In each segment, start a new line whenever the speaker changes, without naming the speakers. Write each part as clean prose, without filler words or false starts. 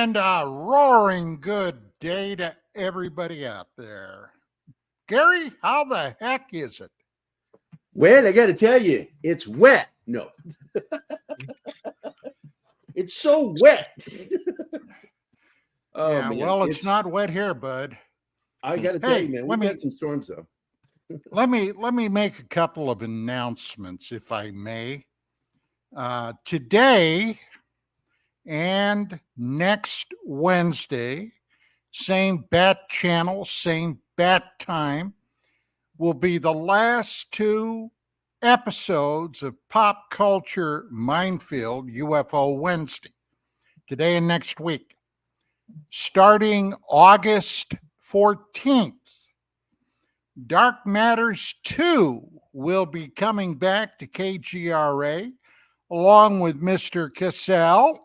And a roaring good day to everybody out there. Gary, how the heck is it?
Well, I got to tell you, it's wet. No. It's so wet.
Oh, yeah, man. Well, it's not wet here, bud.
I got to tell you, man, we've had some storms, though.
let me make a couple of announcements, if I may. Today and next Wednesday, same bat channel, same bat time, will be the last two episodes of Pop Culture Minefield, UFO Wednesday, today and next week. Starting August 14th, Dark Matters 2 will be coming back to KGRA along with Mr. Cassell,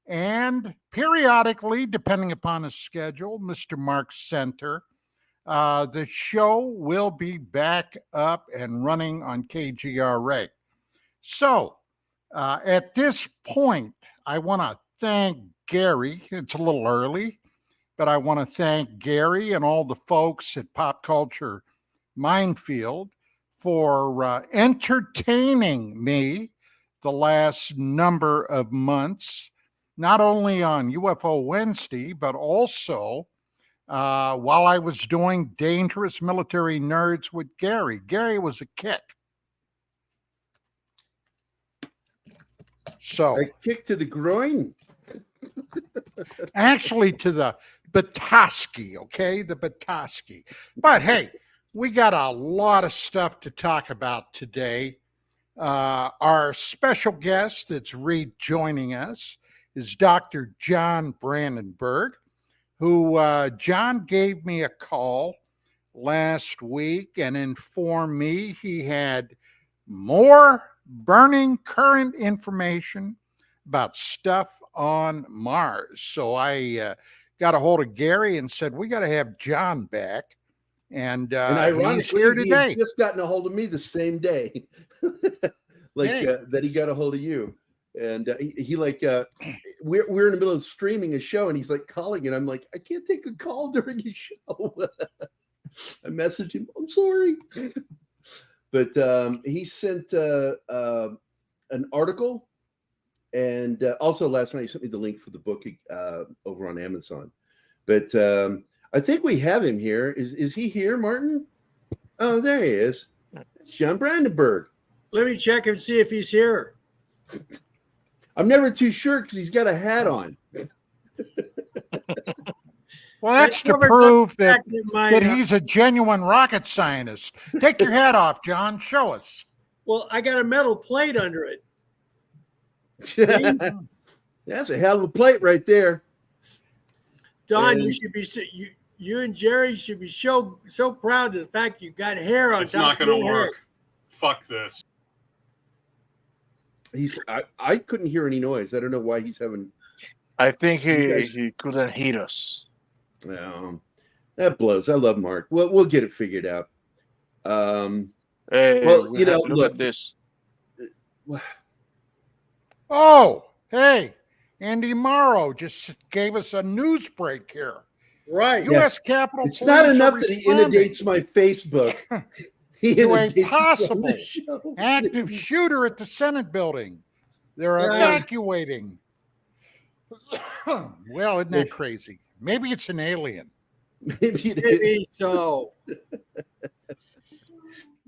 and periodically, depending upon his schedule, Mr. Mark Center. The show will be back up and running on KGRA. So, at this point, I want to thank Gary. It's a little early, but I want to thank Gary and all the folks at Pop Culture Minefield for entertaining me the last number of months, not only on UFO Wednesday, but also while I was doing Dangerous Military Nerds with Gary. Gary was a kick. So
a kick to the groin?
Actually, to the Batoski, okay? The Batoski. But hey, we got a lot of stuff to talk about today. Our special guest that's rejoining us is Dr. John Brandenburg, who John gave me a call last week and informed me he had more burning current information about stuff on Mars. So I got a hold of Gary and said, we got to have John back. And he's here today.
He just gotten a hold of me the same day. That he got a hold of you. And he we're in the middle of streaming a show, and he's like calling, and I'm like, I can't take a call during your show. I messaged him, I'm sorry. But he sent an article, and also last night he sent me the link for the book over on Amazon. But I think we have him here. Is he here, Martin? Oh, there he is. It's John Brandenburg.
Let me check and see if he's here.
I'm never too sure because he's got a hat on.
Well, that's to prove that he's a genuine rocket scientist. Take your hat off, John. Show us.
Well, I got a metal plate under it.
That's a hell of a plate right there.
Don, you should be you and Jerry should be so proud of the fact you got hair on top. It's
not going to work. Fuck this.
I couldn't hear any noise. I don't know why he's having.
I think he couldn't hear us.
That blows. I love Mark. We'll get it figured out.
Hey,
well,
look at this.
Oh, hey, Andy Morrow just gave us a news break here.
Right.
U.S. Capitol
It's
Police
not enough that he inundates my Facebook.
To a possible active shooter at the Senate building. They're evacuating. Well, isn't that crazy? Maybe it's an alien.
Maybe so.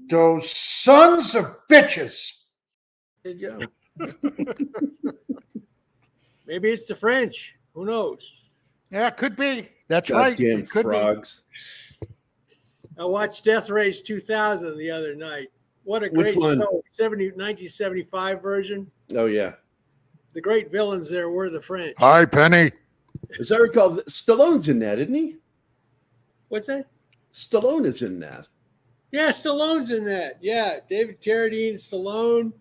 Those sons of bitches.
There you
go. Maybe it's the French. Who knows?
Yeah, it could be. That's right.
It could frogs.
Be. I watched Death Race 2000 the other night. What a great show. 1975 version.
Oh, yeah.
The great villains there were the French.
Hi, Penny.
As I recall, Stallone's in that, isn't he?
What's that?
Stallone is in that.
Yeah, Stallone's in that. Yeah, David Carradine, Stallone.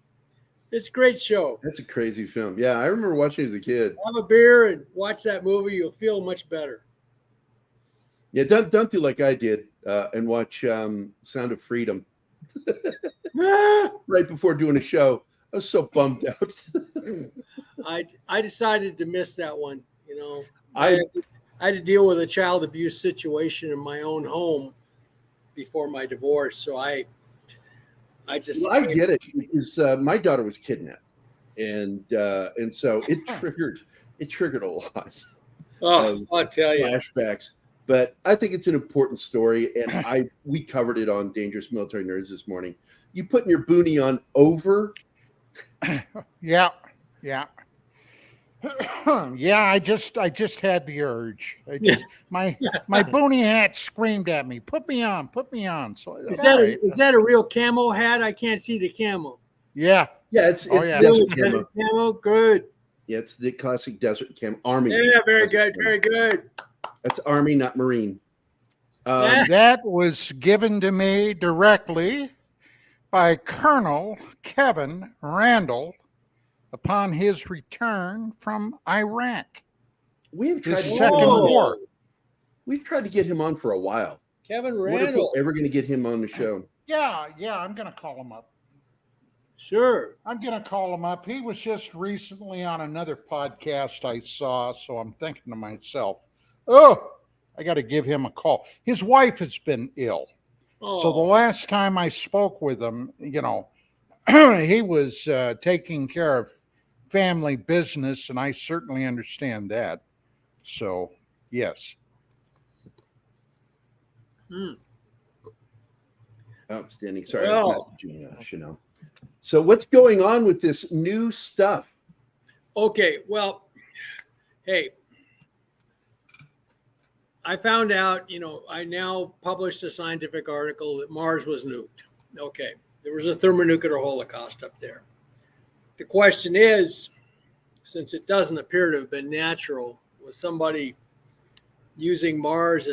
It's a great show.
That's a crazy film. Yeah, I remember watching it as a kid.
Have a beer and watch that movie. You'll feel much better.
Yeah, don't do like I did and watch Sound of Freedom right before doing a show. I was so bummed out.
I decided to miss that one. I had to deal with a child abuse situation in my own home before my divorce. So I just
I get it. Because my daughter was kidnapped, and so it triggered a lot.
I'll tell you.
Flashbacks. But I think it's an important story, and we covered it on Dangerous Military Nerds this morning. You putting your boonie on over?
Yeah. Yeah, I just had the urge. My boonie hat screamed at me, "Put me on, put me on." So
is that a real camo hat? I can't see the camo.
Yeah.
It's desert camo.
Camo, good.
Yeah, it's the classic desert camo. Army.
Yeah, very good, very good.
That's Army, not Marine.
That was given to me directly by Colonel Kevin Randall upon his return from Iraq.
We've tried
his second war.
We've tried to get him on for a while.
Kevin
What if
Randall.
we're ever going to get him on the show?
Yeah, I'm going to call him up.
Sure.
I'm going to call him up. He was just recently on another podcast I saw, so I'm thinking to myself, I got to give him a call. His wife has been ill. So the last time I spoke with him, he was taking care of family business, and I certainly understand that. So, yes.
Outstanding. Sorry, I was messaging Chanel. So what's going on with this new stuff?
Okay, well, hey, I found out, I now published a scientific article that Mars was nuked. Okay, there was a thermonuclear holocaust up there. The question is, since it doesn't appear to have been natural, was somebody using Mars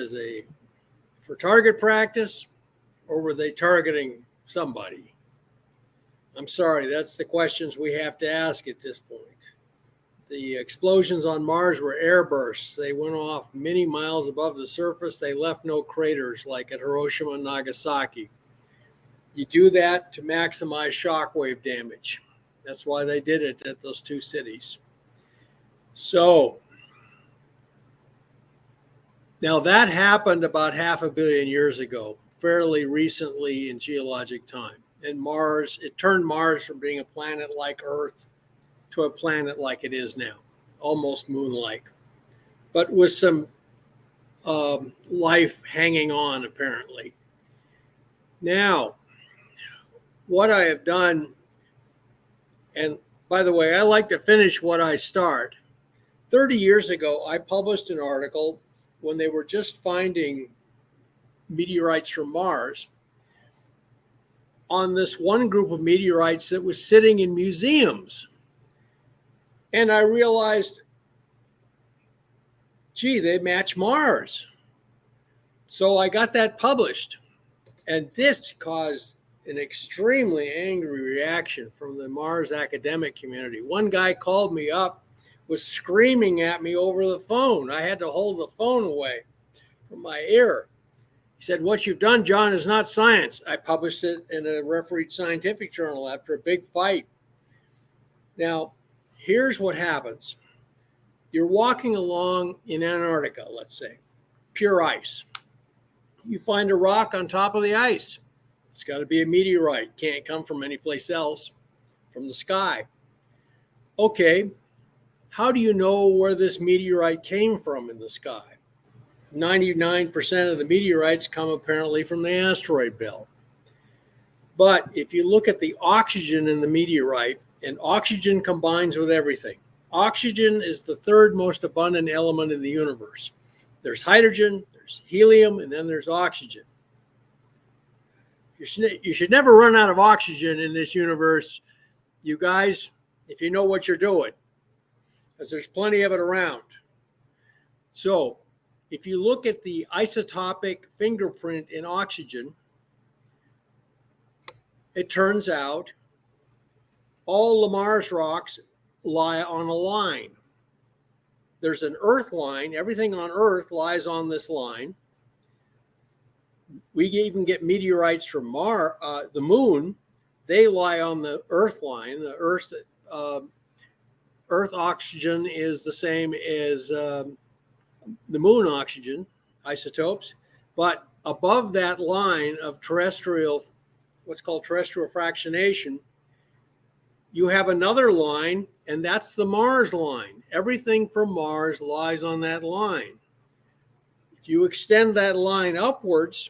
for target practice, or were they targeting somebody? I'm sorry, that's the questions we have to ask at this point. The explosions on Mars were airbursts. They went off many miles above the surface. They left no craters like at Hiroshima and Nagasaki. You do that to maximize shockwave damage. That's why they did it at those two cities. So now that happened about 500 million years ago, fairly recently in geologic time. And Mars, it turned Mars from being a planet like Earth to a planet like it is now, almost moon-like, but with some life hanging on, apparently. Now, what I have done, and by the way, I like to finish what I start. 30 years ago, I published an article when they were just finding meteorites from Mars on this one group of meteorites that was sitting in museums. And I realized, gee, they match Mars. So I got that published. And this caused an extremely angry reaction from the Mars academic community. One guy called me up, was screaming at me over the phone. I had to hold the phone away from my ear. He said, "What you've done, John, is not science." I published it in a refereed scientific journal after a big fight. Now, here's what happens. You're walking along in Antarctica, let's say, pure ice. You find a rock on top of the ice. It's got to be a meteorite. Can't come from anyplace else, from the sky. Okay, how do you know where this meteorite came from in the sky? 99% of the meteorites come apparently from the asteroid belt. But if you look at the oxygen in the meteorite, and oxygen combines with everything. Oxygen is the third most abundant element in the universe. There's hydrogen, there's helium, and then there's oxygen. You should never run out of oxygen in this universe, you guys, if you know what you're doing, because there's plenty of it around. So if you look at the isotopic fingerprint in oxygen, it turns out all the Mars rocks lie on a line. There's an Earth line. Everything on Earth lies on this line. We even get meteorites from the moon. They lie on the Earth line, the Earth oxygen is the same as the moon oxygen isotopes, but above that line of terrestrial, what's called terrestrial fractionation, you have another line, and that's the Mars line. Everything from Mars lies on that line. If you extend that line upwards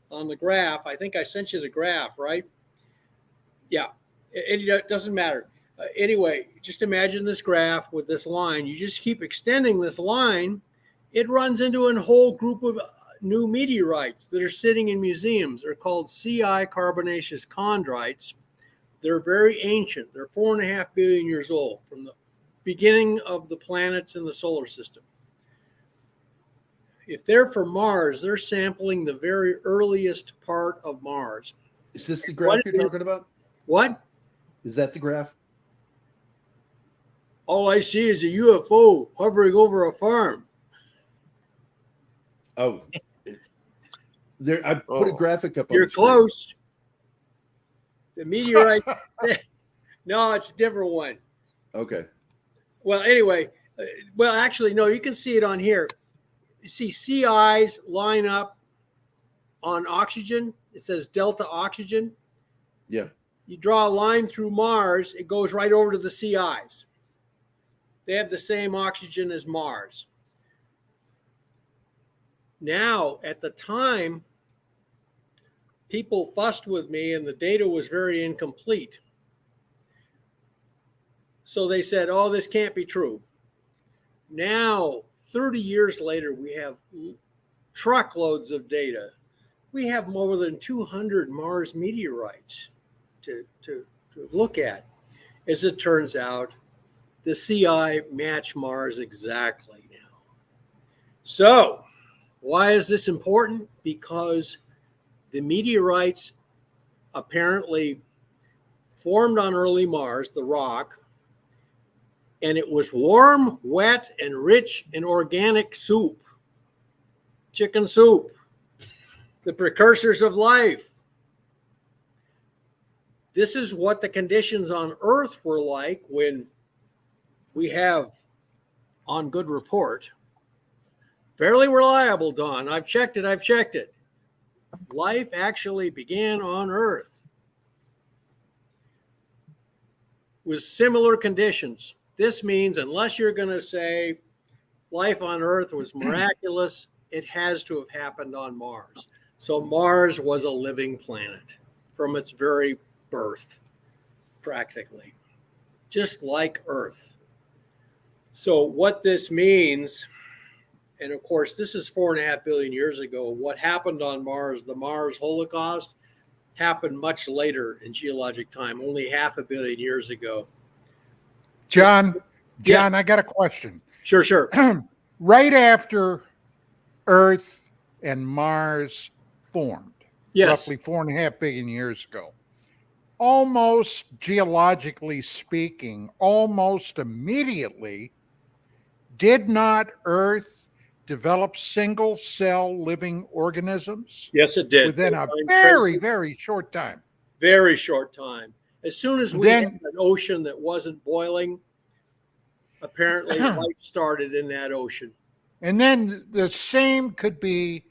on the graph, I think I sent you the graph, right? Yeah, it doesn't matter. Anyway, just imagine this graph with this line. You just keep extending this line. It runs into a whole group of new meteorites that are sitting in museums. They're called CI carbonaceous chondrites. They're very ancient. They're 4.5 billion years old, from the beginning of the planets in the solar system. If they're from Mars, they're sampling the very earliest part of Mars.
Is this the graph you're talking about?
What?
Is that the graph?
All I see is a UFO hovering over a farm.
Oh, there. I put a graphic up on
You're
the screen.
close. The meteorite. No, it's a different one.
Okay.
Well, anyway, actually, no, you can see it on here. You see CIs line up on oxygen. It says delta oxygen.
Yeah.
You draw a line through Mars, it goes right over to the CIs. They have the same oxygen as Mars. Now, at the time, people fussed with me and the data was very incomplete. So they said, oh, this can't be true. Now, 30 years later, we have truckloads of data. We have more than 200 Mars meteorites to look at. As it turns out, the CI match Mars exactly now. So, why is this important? Because the meteorites apparently formed on early Mars, the rock, and it was warm, wet, and rich in organic soup, chicken soup, the precursors of life. This is what the conditions on Earth were like when we have, on good report, fairly reliable, Don. I've checked it. Life actually began on Earth with similar conditions. This means unless you're going to say life on Earth was miraculous, it has to have happened on Mars. So Mars was a living planet from its very birth, practically, just like Earth. So what this means, and of course, this is 4.5 billion years ago. What happened on Mars, the Mars Holocaust, happened much later in geologic time, only 500 million years ago.
John,
Yeah.
I got a question.
Sure.
Right after Earth and Mars formed,
Yes.
roughly 4.5 billion years ago, almost geologically speaking, almost immediately, did not Earth develop single cell living organisms?
Yes, it did.
Within a very, very short time.
Very short time. As soon as we
Then-
had an ocean that wasn't boiling, apparently life started in that ocean.
And then the same could be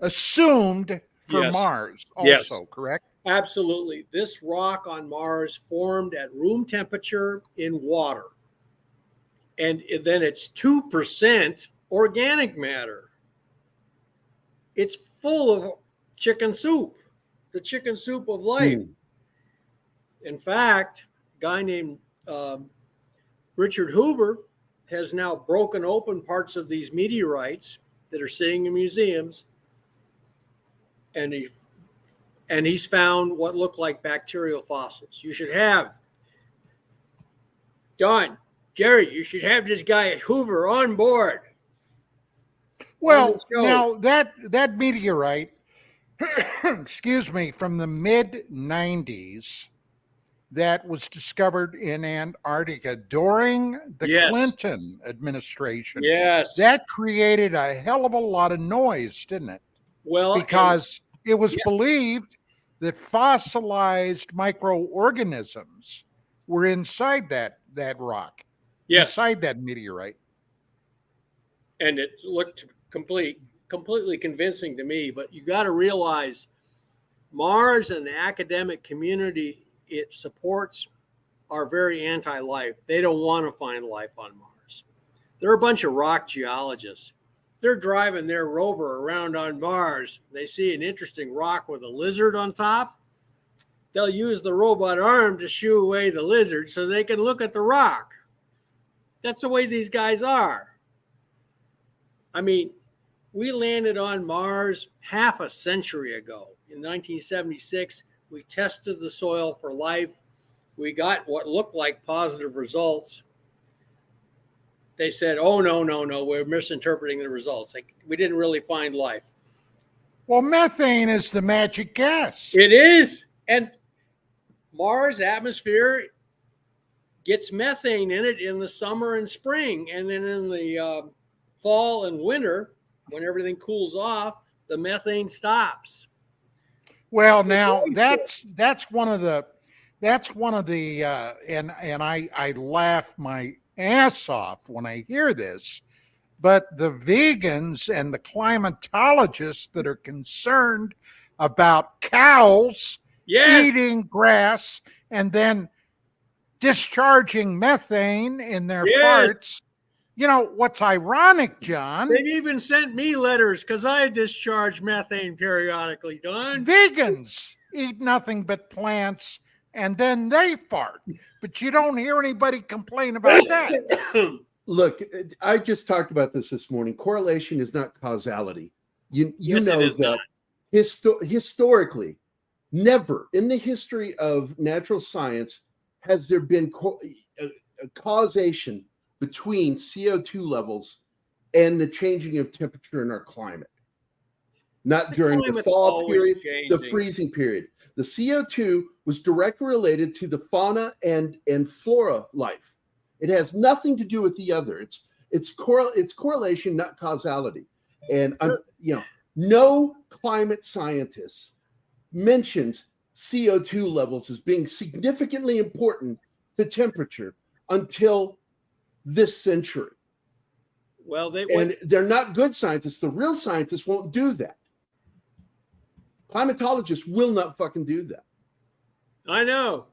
assumed for
Yes.
Mars
Yes.
also, correct?
Absolutely. This rock on Mars formed at room temperature in water. And then it's 2% organic matter. It's full of chicken soup, the chicken soup of life. In fact, a guy named Richard Hoover has now broken open parts of these meteorites that are sitting in museums, and he's found what look like bacterial fossils. You should have, Don Gerry, you should have this guy Hoover on board.
Well,
show.
now that meteorite, excuse me, from the mid-90s, that was discovered in Antarctica during the
Yes.
Clinton administration.
Yes.
That created a hell of a lot of noise, didn't it?
Well,
Because it was
Yeah.
believed that fossilized microorganisms were inside that rock.
Yes.
inside that meteorite.
And it looked completely convincing to me. But you got to realize Mars and the academic community it supports are very anti-life. They don't want to find life on Mars. They're a bunch of rock geologists. They're driving their rover around on Mars. They see an interesting rock with a lizard on top. They'll use the robot arm to shoo away the lizard so they can look at the rock. That's the way these guys are. I mean, we landed on Mars half a century ago. In 1976, we tested the soil for life. We got what looked like positive results. They said, oh, no, we're misinterpreting the results. Like, we didn't really find life.
Well, methane is the magic gas.
It is. And Mars' atmosphere gets methane in it in the summer and spring. And then in the fall and winter, when everything cools off, the methane stops.
Well, now that's one of the and I laugh my ass off when I hear this, but the vegans and the climatologists that are concerned about cows eating grass and then discharging methane in their farts. You know, what's ironic, John?
They've even sent me letters because I discharge methane periodically, Don.
Vegans eat nothing but plants and then they fart. But you don't hear anybody complain about that.
Look, I just talked about this morning. Correlation is not causality. You know that historically, never in the history of natural science has there been a causation between CO2 levels and the changing of temperature in our climate. Not during the fall period, the freezing period. The CO2 was directly related to the fauna and flora life. It has nothing to do with the other. It's correlation, not causality. And no climate scientist mentions CO2 levels as being significantly important to temperature until this century.
Well,
they're not good scientists. The real scientists won't do that. Climatologists will not fucking do that.
I know.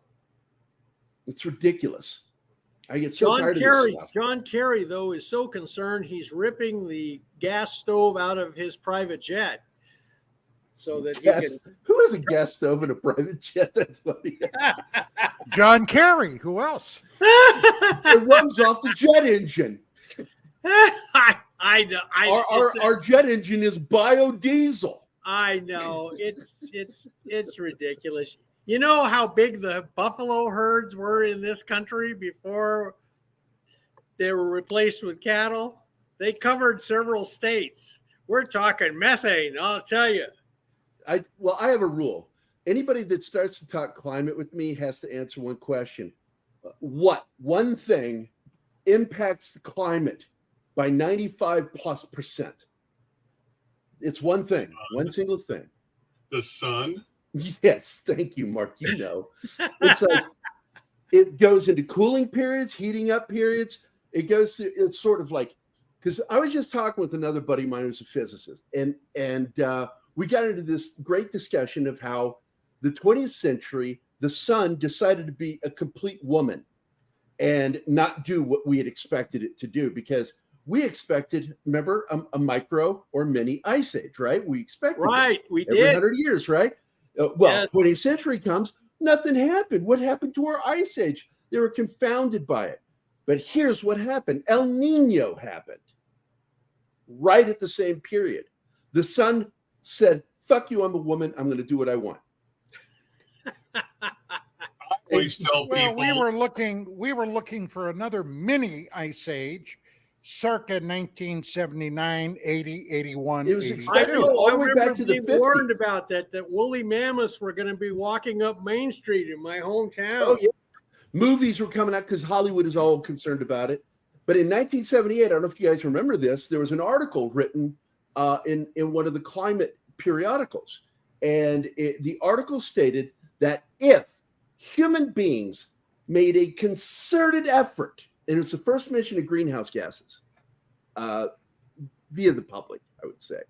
It's ridiculous. I get so tired of this stuff.
John Kerry, though, is so concerned he's ripping the gas stove out of his private jet so that he can.
Who has a gas stove in a private jet? That's funny.
John Kerry. Who else?
It runs off the jet engine.
I know.
Our jet engine is biodiesel.
I know. It's ridiculous. You know how big the buffalo herds were in this country before they were replaced with cattle? They covered several states. We're talking methane, I'll tell you.
I have a rule. Anybody that starts to talk climate with me has to answer one question. What one thing impacts the climate by 95+%? It's one thing, one single thing.
The sun?
Yes, thank you, Mark. You know, it's like it goes into cooling periods, heating up periods. It's sort of like, because I was just talking with another buddy of mine who's a physicist, and we got into this great discussion of how the 20th century, the sun decided to be a complete woman and not do what we had expected it to do, because we expected, remember, a micro or mini ice age, right? We expected
we
every
did
100 years, right?
Yes.
20th century comes, nothing happened. What happened to our ice age? They were confounded by it. But here's what happened. El Nino happened right at the same period. The sun said, fuck you, I'm a woman. I'm going to do what I want.
I always tell people.
We were looking for another mini ice age circa 1979, 80, 81,
It was
82.
expected all the way back to the
being
50s.
warned about that woolly mammoths were going to be walking up Main Street in my hometown.
Oh, yeah. Movies were coming out because Hollywood is all concerned about it. But in 1978, I don't know if you guys remember this, there was an article written in one of the climate periodicals. And the article stated that if human beings made a concerted effort and it's the first mention of greenhouse gases via the public, I would say,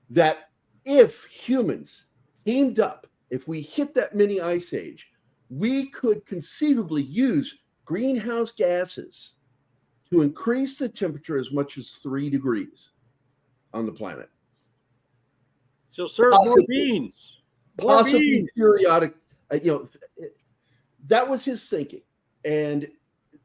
that if humans teamed up, if we hit that mini ice age, we could conceivably use greenhouse gases to increase the temperature as much as 3 degrees on the planet.
So serve more beans. More
Possibly
beans.
periodic, that was his thinking. And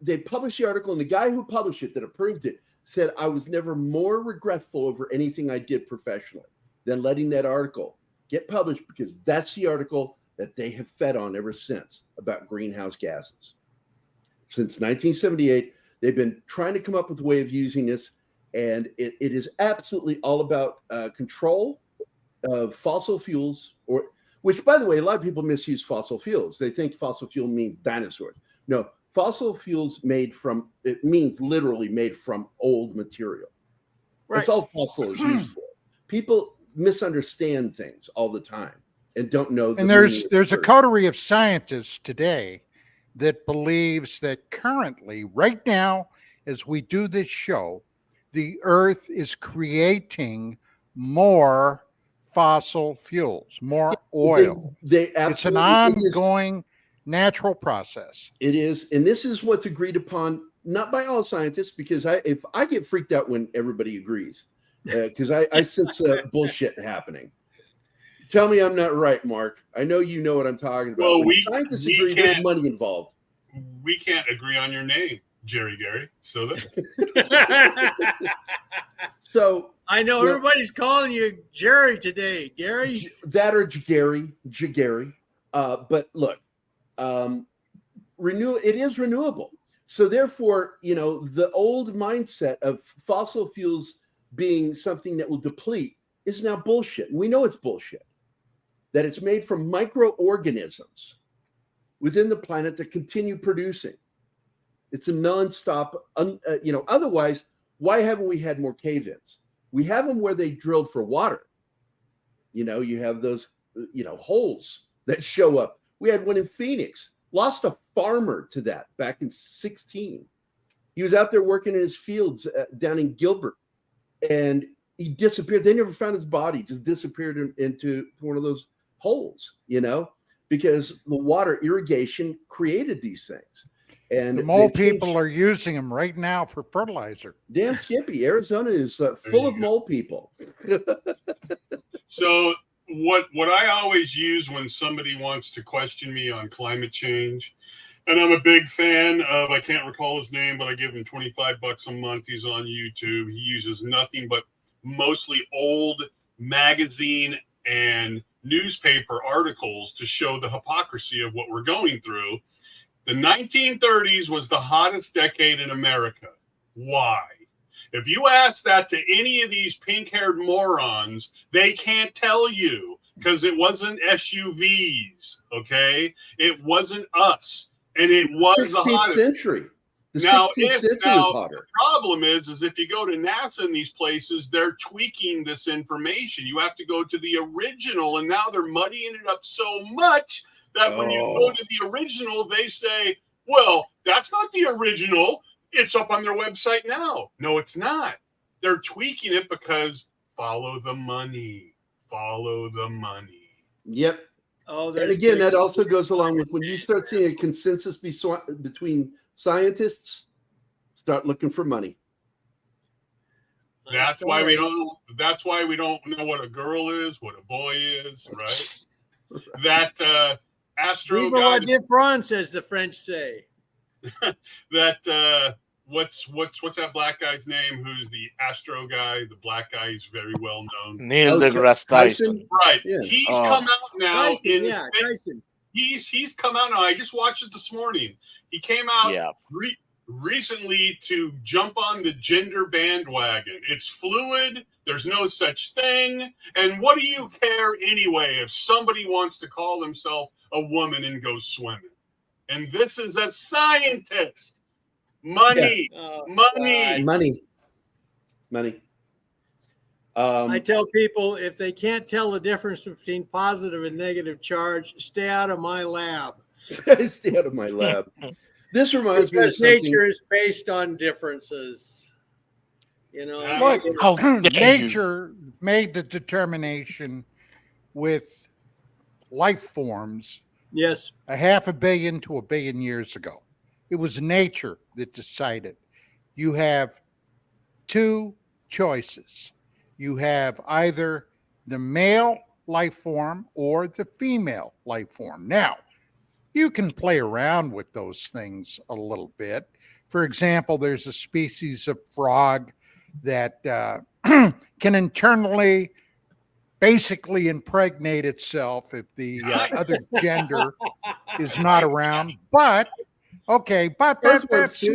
they published the article, and the guy who published it, that approved it, said, I was never more regretful over anything I did professionally than letting that article get published, because that's the article that they have fed on ever since about greenhouse gases. Since 1978, they've been trying to come up with a way of using this, and it is absolutely all about control of fossil fuels, which, by the way, a lot of people misuse fossil fuels. They think fossil fuel means dinosaurs. No, fossil fuels means literally made from old material. Right. That's all fossil is used for. People misunderstand things all the time and don't know.
And there's a coterie of scientists today that believes that currently, right now, as we do this show, the Earth is creating more fossil fuels, more oil. It's an ongoing natural process.
It is. And this is what's agreed upon, not by all scientists, because if I get freaked out when everybody agrees, because I sense bullshit happening. Tell me I'm not right, Mark. I know you know what I'm talking about.
Well,
when scientists agree, there's money involved.
We can't agree on your name, Gerry Gary. So
so
I know everybody's calling you Gerry today, Gary.
That or Gary. But look, it is renewable. So therefore, the old mindset of fossil fuels being something that will deplete is now bullshit. And we know it's bullshit. That it's made from microorganisms within the planet that continue producing. It's a nonstop, otherwise, why haven't we had more cave-ins? We have them where they drilled for water. You have those, holes that show up. We had one in Phoenix, lost a farmer to that back in 2016. He was out there working in his fields down in Gilbert, and he disappeared. They never found his body, just disappeared into one of those holes, because the water irrigation created these things. And
the mole people are using them right now for fertilizer.
Damn Skippy, Arizona is full of mole people.
So what I always use when somebody wants to question me on climate change, and I'm a big fan of, I can't recall his name, but I give him $25 a month. He's on YouTube. He uses nothing but mostly old magazine and newspaper articles to show the hypocrisy of what we're going through. The 1930s was the hottest decade in America. Why? If you ask that to any of these pink-haired morons, they can't tell you, because it wasn't SUVs, okay? It wasn't us, and it was the
16th
hottest
century. The
now,
16th century was hotter.
The problem is if you go to NASA in these places, they're tweaking this information. You have to go to the original, and now they're muddying it up so much that when you go to the original, they say, well, that's not the original. It's up on their website now. No, it's not. They're tweaking it because follow the money. Follow the money.
Yep.
Oh,
and again, that also goes along with when you start seeing a consensus between scientists, start looking for money.
That's why we don't know what a girl is, what a boy is, right? That Astro guy.
Viva la différence, as the French say.
That what's that black guy's name? Who's the Astro guy? The black guy is very well known.
Neil deGrasse Tyson.
Right. Yeah. He's come out now.
Tyson.
He's come out now. I just watched it this morning. He came out recently to jump on the gender bandwagon. It's fluid. There's no such thing. And what do you care anyway if somebody wants to call themselves a woman and go swimming? And this is a scientist. Money.
Money.
I tell people, if they can't tell the difference between positive and negative charge, stay out of my lab.
Stay out of my lab. This reminds me of
Because
something.
nature is based on differences. You know,
Look,
How dare you.
nature made the determination with life forms
yes,
500 million to 1 billion years ago. It was nature that decided. You have two choices. You have either the male life form or the female life form. Now, you can play around with those things a little bit. For example, there's a species of frog that can internally basically impregnate itself if the other gender is not around. But okay, but
Those ones too.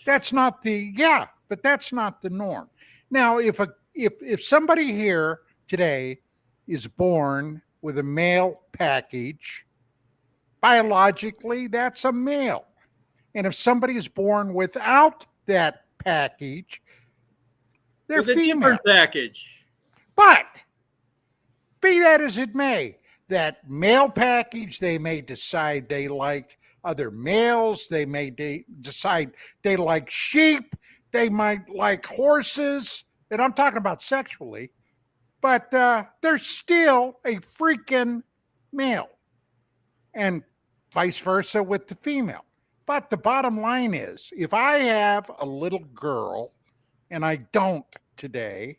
that's not the norm. Now, if somebody here today is born with a male package, biologically that's a male. And if somebody is born without that package, they're
with a
female.
different package.
But be that as it may, that male package, they may decide they like other males. They may decide they like sheep. They might like horses. And I'm talking about sexually. But they're still a freaking male. And vice versa with the female. But the bottom line is, if I have a little girl, and I don't today,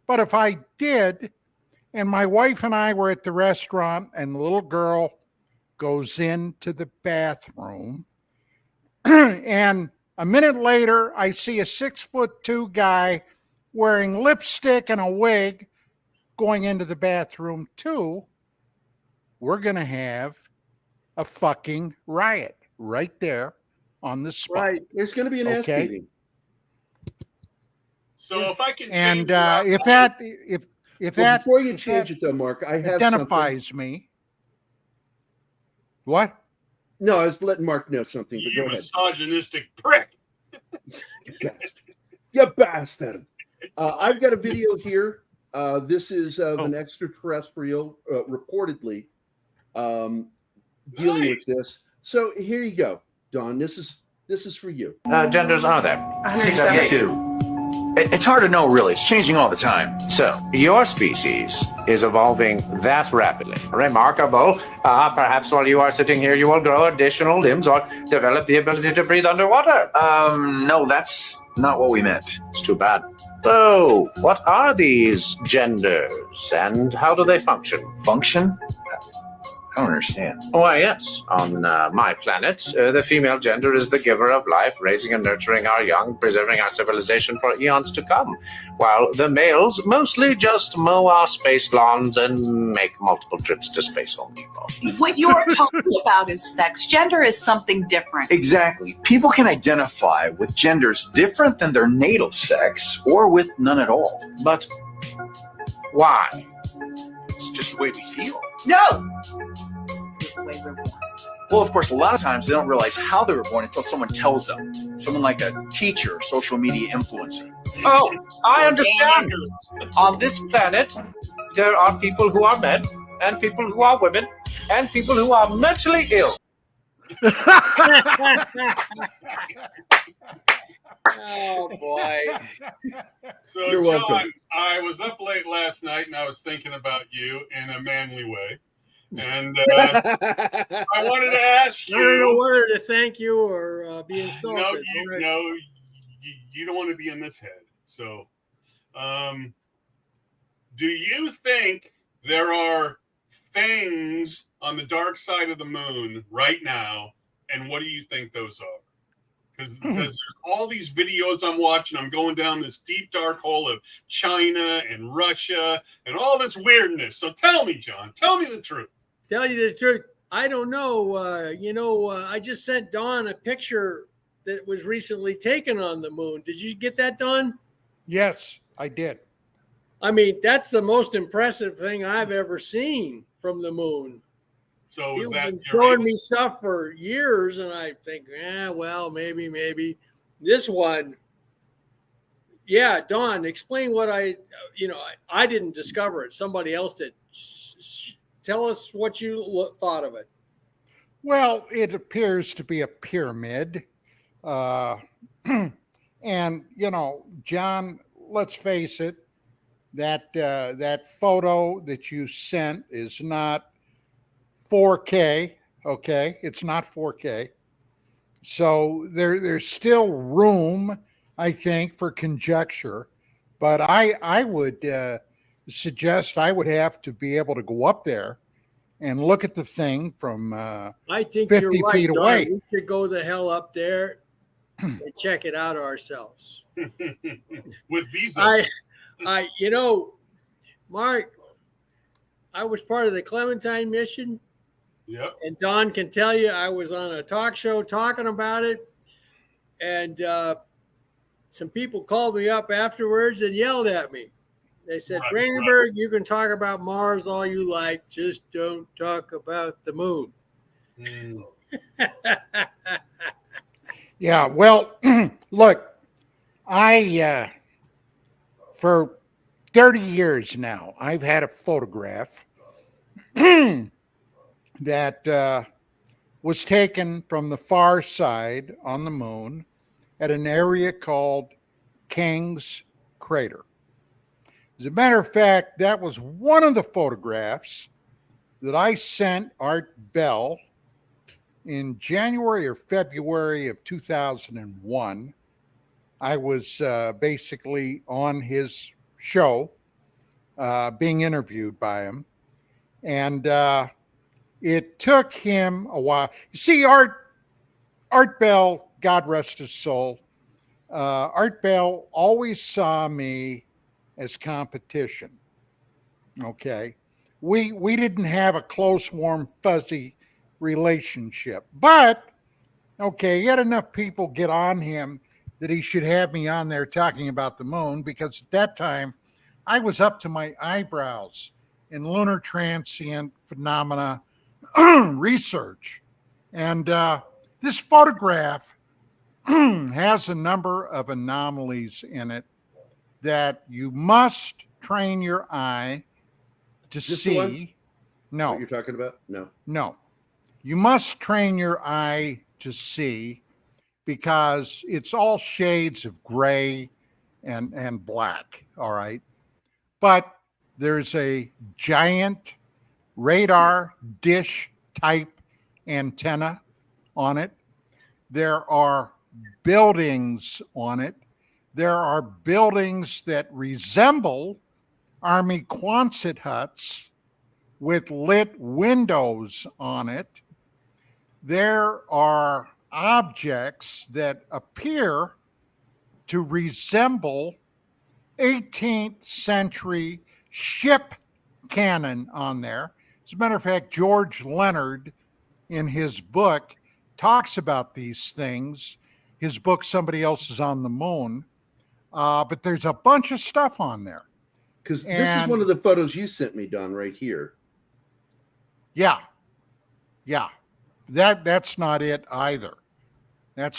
but if I did, and my wife and I were at the restaurant, and the little girl goes into the bathroom, and a minute later, I see a 6'2" guy wearing lipstick and a wig going into the bathroom too, we're going to have a fucking riot right there on the spot.
Right.
There's going to be an ass
Okay.
beating.
So if I can
And
change your
if
Well,
that
before you change it, though, Mark, I have
identifies me, what?
No, I was letting Mark know something, but
you
go ahead.
misogynistic prick.
You bastard. I've got a video here. This is of an extraterrestrial, reportedly dealing with this. So here you go, Don. This is for you.
Genders are there? 672. It's hard to know, really. It's changing all the time. So, your species is evolving that rapidly. Remarkable. Perhaps while you are sitting here, you will grow additional limbs or develop the ability to breathe underwater.
No, that's not what we meant.
It's too bad. So, what are these genders and how do they function?
Function? I don't understand.
Why, yes. On my planet, the female gender is the giver of life, raising and nurturing our young, preserving our civilization for eons to come, while the males mostly just mow our space lawns and make multiple trips to Space Home Depot.
What you're talking about is sex. Gender is something different.
Exactly. People can identify with genders different than their natal sex or with none at all.
But why?
It's just the way we feel.
No! It's the way we're born.
Well, of course, a lot of times they don't realize how they were born until someone tells them. Someone like a teacher, social media influencer.
Oh, I understand. On this planet, there are people who are men, and people who are women, and people who are mentally ill.
Oh boy.
So,
You're
John,
welcome.
I was up late last night and I was thinking about you in a manly way. And I wanted to ask
I don't know
you.
whether to thank you or be insulted.
No,
All right.
you don't want to be in this head. So, do you think there are things on the dark side of the moon right now? And what do you think those are? Because there's all these videos I'm watching. I'm going down this deep, dark hole of China and Russia and all this weirdness. So tell me, John, tell me the truth.
Tell you the truth, I don't know. I just sent Don a picture that was recently taken on the moon. Did you get that, Don?
Yes, I did.
I mean, that's the most impressive thing I've ever seen from the moon.
So is
You've
that
been
your
showing me stuff for years, and I think, well, maybe. This one, yeah, Don, explain what I didn't discover it. Somebody else did. Tell us what you thought of it.
Well, it appears to be a pyramid. Uh, and, John, let's face it, that photo that you sent is not 4K. Okay, it's not 4K. So there's still room, I think, for conjecture. But I would suggest I would have to be able to go up there and look at the thing from
I think
50
you're right,
feet
Don.
away.
We should go the hell up there and check it out ourselves.
With visa.
Mark, I was part of the Clementine mission.
Yep.
And Don can tell you I was on a talk show talking about it. And some people called me up afterwards and yelled at me. They said,
Right,
Brandenburg, you can talk about Mars all you like, just don't talk about the moon.
Mm.
Yeah, well, look, I for 30 years now, I've had a photograph that was taken from the far side on the moon at an area called King's Crater. As a matter of fact, that was one of the photographs that I sent Art Bell in January or February of 2001. I was basically on his show, being interviewed by him. And it took him a while. You see, Art Bell, God rest his soul, Art Bell always saw me as competition. Okay. We didn't have a close, warm, fuzzy relationship. But, okay, he had enough people get on him that he should have me on there talking about the moon, because at that time I was up to my eyebrows in lunar transient phenomena research. And this photograph has a number of anomalies in it that you must train your eye to see. No.
What you're talking about?
No. You must train your eye to see, because it's all shades of gray and black, all right? But there's a giant radar dish type antenna on it. There are buildings on it. There are buildings that resemble Army Quonset huts with lit windows on it. There are objects that appear to resemble 18th century ship cannon on there. As a matter of fact, George Leonard, in his book, talks about these things. His book, Somebody Else is on the Moon. But there's a bunch of stuff on there.
Because this is one of the photos you sent me, Don, right here.
Yeah. That's not it either. I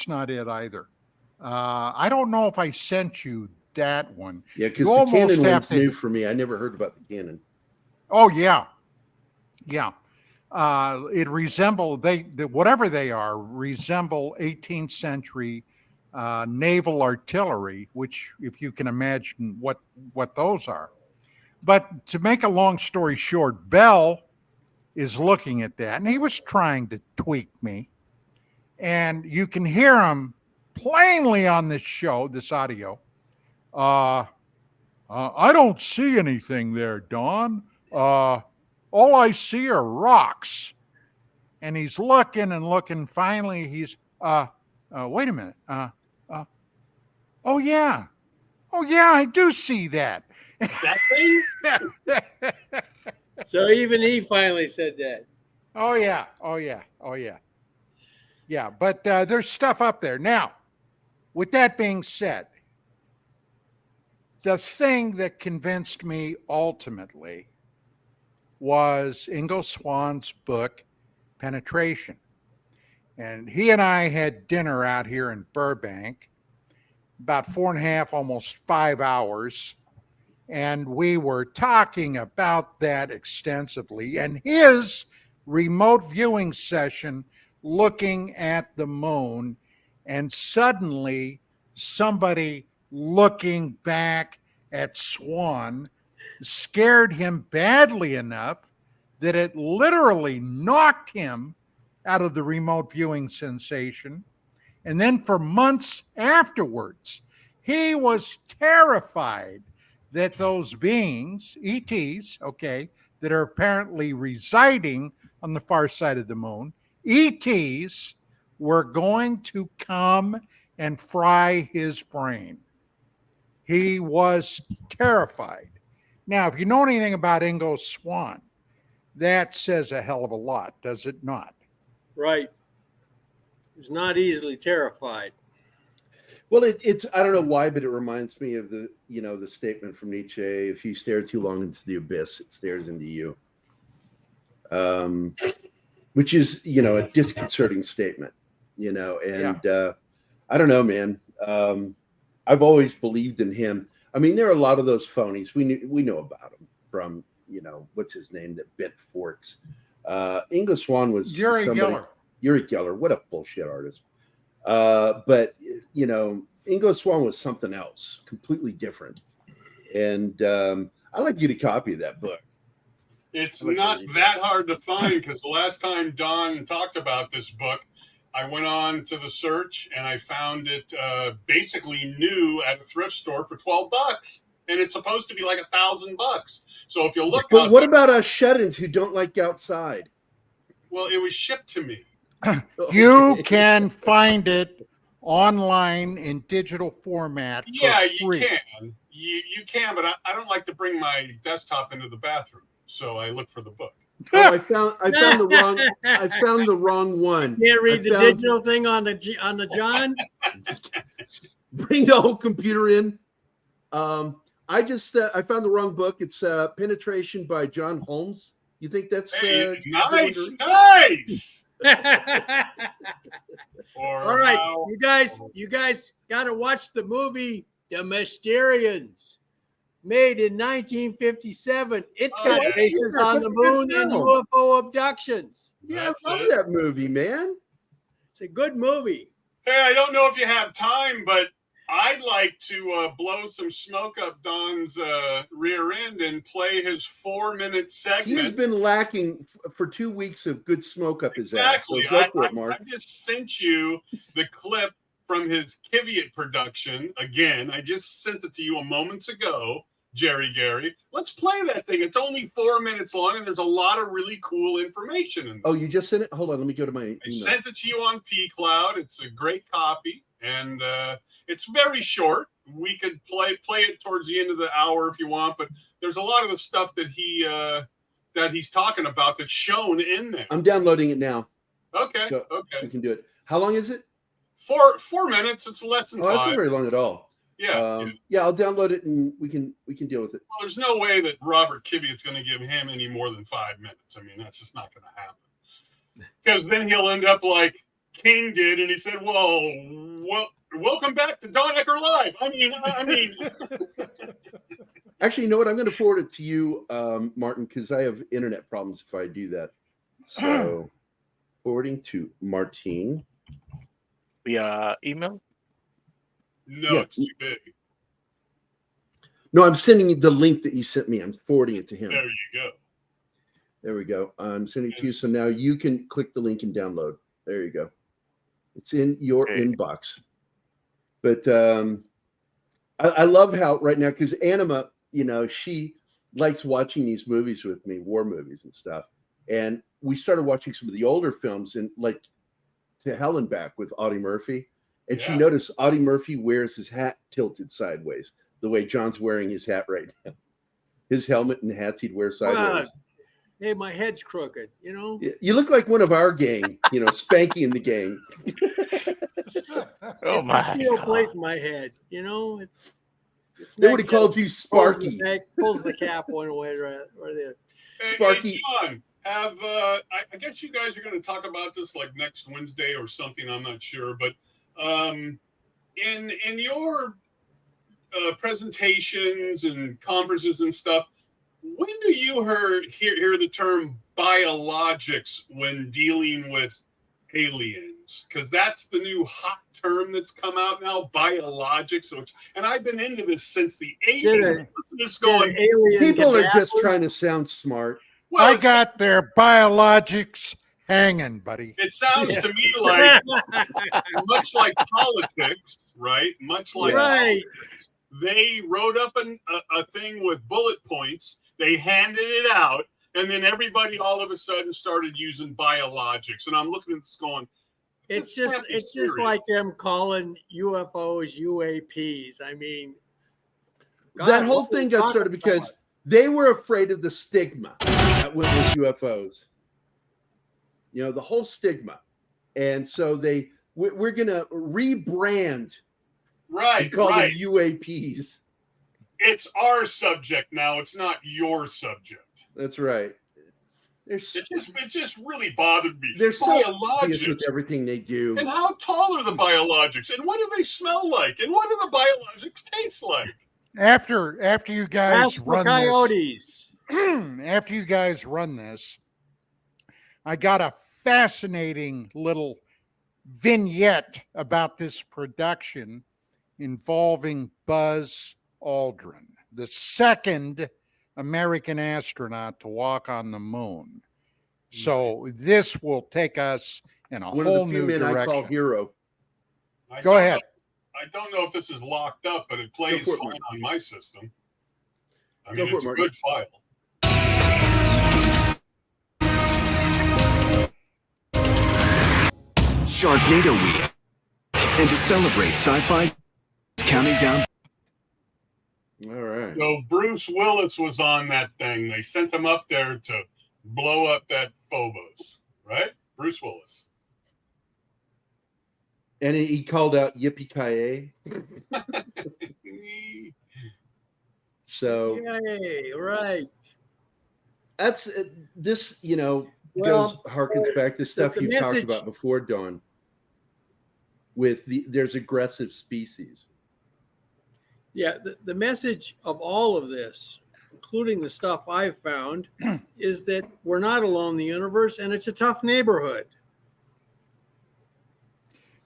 don't know if I sent you that one.
Yeah, because the Canon one's new for me. I never heard about the Canon.
Oh, yeah. It resembled, whatever they are, resemble 18th century naval artillery, which, if you can imagine what those are. But to make a long story short, Bell is looking at that, and he was trying to tweak me. And you can hear him plainly on this show, this audio. I don't see anything there, Don. All I see are rocks. And he's looking and looking. Finally, he's, wait a minute. Oh, yeah, I do see that.
That thing? So even he finally said that.
Oh, yeah. Yeah, but there's stuff up there. Now, with that being said, the thing that convinced me ultimately was Ingo Swann's book, Penetration. And he and I had dinner out here in Burbank, about 4.5, almost 5 hours. And we were talking about that extensively. And his remote viewing session looking at the moon, and suddenly somebody looking back at Swan scared him badly enough that it literally knocked him out of the remote viewing sensation. And then for months afterwards, he was terrified that those beings, ETs, okay, that are apparently residing on the far side of the moon, ETs were going to come and fry his brain. He was terrified. Now, if you know anything about Ingo Swann, that says a hell of a lot, does it not?
Right. He's not easily terrified.
Well, it's I don't know why, but it reminds me of the statement from Nietzsche: if you stare too long into the abyss, it stares into you. Which is a disconcerting statement, and I don't know, man. I've always believed in him. I mean, there are a lot of those phonies. We know about him from what's his name that bent forks. Ingo Swann was
Uri Geller.
Uri Geller, what a bullshit artist. But Ingo Swann was something else, completely different. And I'd like to get a copy of that book.
It's not that hard to find, because the last time Don talked about this book, I went on to the search and I found it basically new at a thrift store for $12, and it's supposed to be like $1,000. So if you look,
but what about us shut-ins who don't like outside?
Well, it was shipped to me.
You can find it online in digital format.
Yeah,
free.
you can. You can, but I don't like to bring my desktop into the bathroom, so I look for the book.
Oh, I found the wrong one.
Can't read the digital thing on the John.
Bring the whole computer in. I found the wrong book. It's Penetration by John Holmes. You think that's
nice?
All right, you guys got to watch the movie The Mysterians, made in 1957. It's got bases on the moon and UFO abductions.
Yeah, I love that movie, man.
It's a good movie.
Hey, I don't know if you have time, but I'd like to blow some smoke up Don's rear end and play his 4-minute segment.
He has been lacking for 2 weeks of good smoke up his ass. So go for it, Mark.
I just sent you the clip from his Kiviat production. Again, I just sent it to you a moments ago, Gary. Let's play that thing. It's only 4 minutes long, and there's a lot of really cool information in there.
Oh, you just sent it? Hold on, let me go to my email.
I sent it to you on P-Cloud. It's a great copy, and it's very short. We could play it towards the end of the hour if you want, but there's a lot of the stuff that he's talking about that's shown in there.
I'm downloading it now.
Okay.
So
Okay.
We can do it. How long is it?
4 minutes. It's less than 5.
That's not very long at all.
Yeah.
I'll download it and we can deal with it.
Well, there's no way that Robert Kiviat's going to give him any more than 5 minutes. I mean, that's just not going to happen. Because then he'll end up like King did, and he said, "Well, welcome back to Don Ecker Live." I mean.
Actually, you know what? I'm going to forward it to you, Martin, because I have internet problems if I do that. So, forwarding to Martine
via email.
No, it's too big.
No, I'm sending you the link that you sent me. I'm forwarding it to him.
There you go.
There we go. I'm sending it to you. So now you can click the link and download. There you go. It's in your inbox. But I love how right now, because Anima, she likes watching these movies with me, war movies and stuff. And we started watching some of the older films, and like To Hell and Back with Audie Murphy. And she noticed Audie Murphy wears his hat tilted sideways, the way John's wearing his hat right now. His helmet and hats he'd wear sideways.
Hey, my head's crooked,
You look like one of our gang, Spanky and the gang.
It's a steel plate in my head, it's
they would have called you Sparky.
Pulls the cap one way right there.
Sparky.
Hey, John, I guess you guys are going to talk about this like next Wednesday or something. I'm not sure, but in your presentations and conferences and stuff, When do you hear the term biologics when dealing with aliens? Because that's the new hot term that's come out now, biologics. And I've been into this since the 80s.
People are just trying to sound smart.
Well, I got their biologics hanging, buddy.
It sounds to me like much like politics, right? Much like politics. They wrote up a thing with bullet points. They handed it out, and then everybody all of a sudden started using biologics. And I'm looking at this going,
it's just like them calling UFOs UAPs. I mean, God,
that whole thing got started because they were afraid of the stigma that went with UFOs. You know, the whole stigma. And so we're going to rebrand.
Right.
Call them UAPs.
It's our subject now. It's not your subject.
That's right.
It just really bothered me.
They're so obvious with everything they do.
And how tall are the biologics? And what do they smell like? And what do the biologics taste like?
After you guys run
coyotes.
After you guys run this, I got a fascinating little vignette about this production involving Buzz Aldrin, the second American astronaut to walk on the moon. So this will take us in a whole new direction.
I call hero.
Go ahead.
I don't know if this is locked up, but it plays fine on my system. I mean, it's a good file.
Sharknado Week. And to celebrate sci-fi, counting down.
All right.
So Bruce Willis was on that thing. They sent him up there to blow up that Phobos, right? Bruce Willis.
And he called out Yippee-ki-yay. So,
yay, right.
That's this, you know, harkens back to stuff you've talked about before, Don. With there's aggressive species.
Yeah, the message of all of this, including the stuff I've found, is that we're not alone in the universe, and it's a tough neighborhood.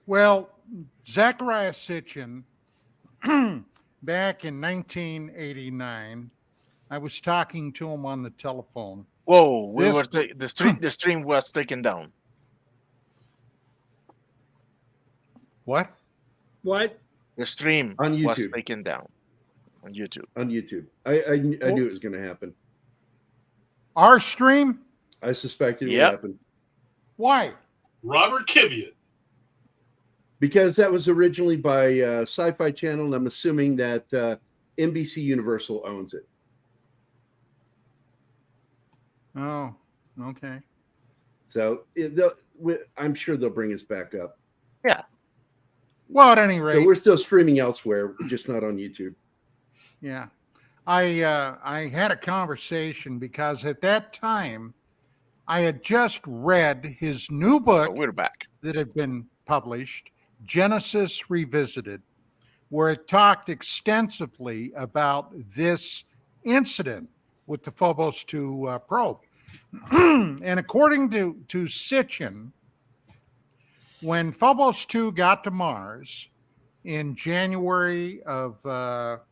Well, Zachariah Sitchin, back in 1989, I was talking to him on the telephone.
Whoa, the stream was taken down.
What?
The stream
on YouTube
was taken down on YouTube.
On YouTube, I knew it was going to happen.
Our stream?
I suspected it would happen.
Why?
Robert Kiviat.
Because that was originally by Sci-Fi Channel, and I'm assuming that NBC Universal owns it.
Oh, okay.
So I'm sure they'll bring us back up.
Yeah.
Well, at any rate,
so we're still streaming elsewhere, just not on YouTube.
Yeah, I had a conversation because at that time I had just read his new book.
We're back.
That had been published, Genesis Revisited, where it talked extensively about this incident with the Phobos 2 probe. And according to Sitchin, when Phobos 2 got to Mars in January of, what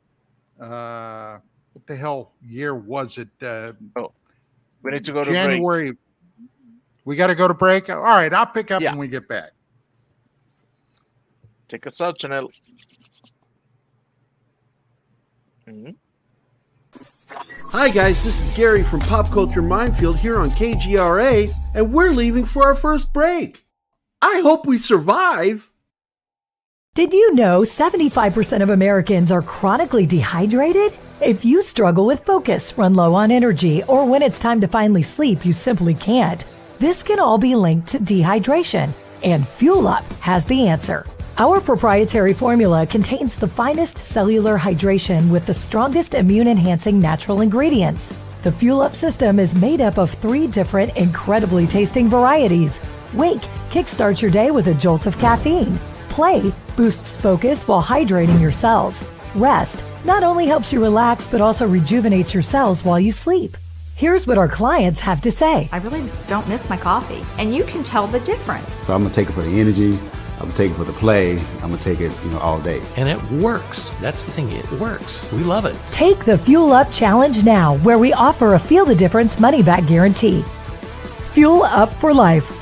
the hell year was it?
We need to go to
January.
break.
We got to go to break? All right, I'll pick up when we get back.
Take us out, Chanel. Mm-hmm.
Hi guys, this is Gary from Pop Culture Minefield here on KGRA, and we're leaving for our first break. I hope we survive.
Did you know 75% of Americans are chronically dehydrated? If you struggle with focus, run low on energy, or when it's time to finally sleep, you simply can't, this can all be linked to dehydration, and Fuel Up has the answer. Our proprietary formula contains the finest cellular hydration with the strongest immune-enhancing natural ingredients. The Fuel Up system is made up of 3 different incredibly tasting varieties. Wake kickstarts your day with a jolt of caffeine. Play boosts focus while hydrating your cells. Rest not only helps you relax, but also rejuvenates your cells while you sleep. Here's what our clients have to say.
I really don't miss my coffee, and you can tell the difference.
So I'm going to take it for the energy. I'm going to take it for the play. I'm going to take it, all day.
And it works. That's the thing. It works. We love it.
Take the Fuel Up Challenge now, where we offer a Feel the Difference money-back guarantee. Fuel Up for life.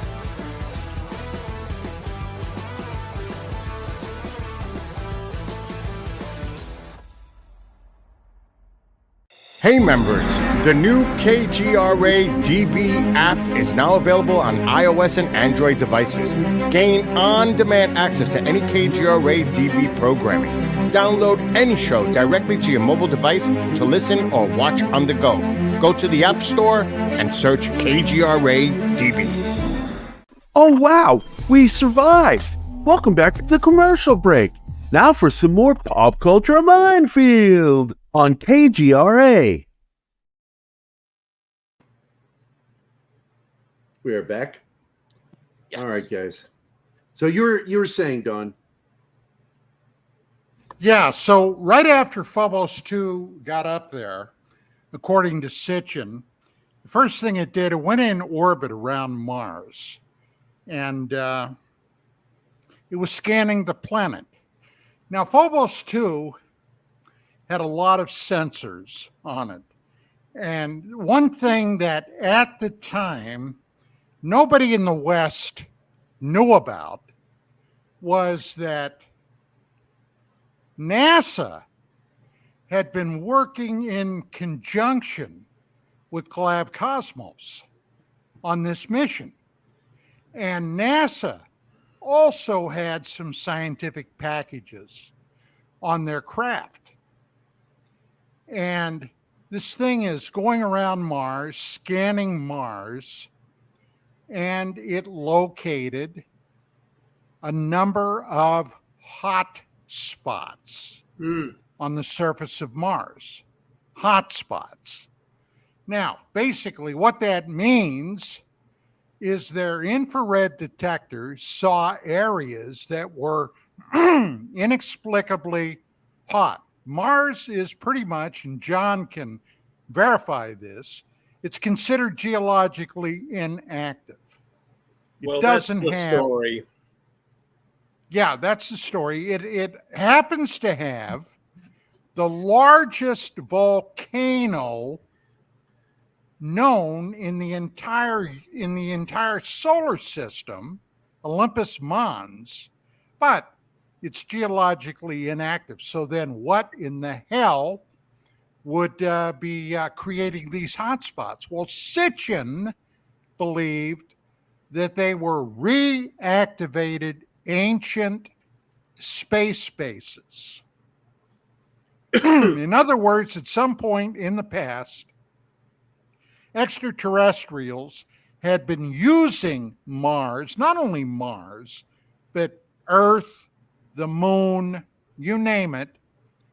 Hey members, the new KGRA DB app is now available on iOS and Android devices. Gain on-demand access to any KGRA DB programming. Download any show directly to your mobile device to listen or watch on the go. Go to the App Store and search KGRA DB.
Oh wow, we survived. Welcome back to the commercial break. Now for some more Pop Culture Minefield on KGRA. We are back. Yes. All right, guys. So you were saying, Don.
Yeah, so right after Phobos 2 got up there, according to Sitchin, the first thing it did, it went in orbit around Mars. And it was scanning the planet. Now, Phobos 2 had a lot of sensors on it. And one thing that at the time nobody in the West knew about was that NASA had been working in conjunction with Glav Cosmos on this mission. And NASA also had some scientific packages on their craft. And this thing is going around Mars, scanning Mars, and it located a number of hot spots on the surface of Mars. Hot spots. Now, basically what that means is their infrared detectors saw areas that were inexplicably hot. Mars is pretty much, and John can verify this, it's considered geologically inactive. It doesn't
that's the
have
story.
Yeah, that's the story. It happens to have the largest volcano known in the entire solar system, Olympus Mons, but it's geologically inactive. So then what in the hell would be creating these hotspots? Well, Sitchin believed that they were reactivated ancient space bases. In other words, at some point in the past, extraterrestrials had been using Mars, not only Mars, but Earth, the moon, you name it,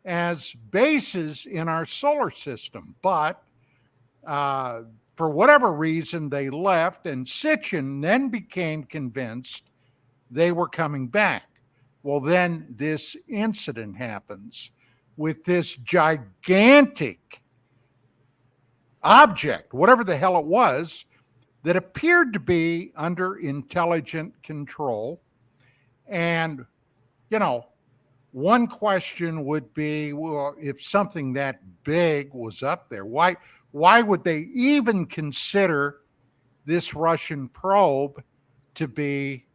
as bases in our solar system. But for whatever reason, they left, and Sitchin then became convinced they were coming back. Well, then this incident happens with this gigantic object, whatever the hell it was, that appeared to be under intelligent control. And, one question would be, well, if something that big was up there, why would they even consider this Russian probe to be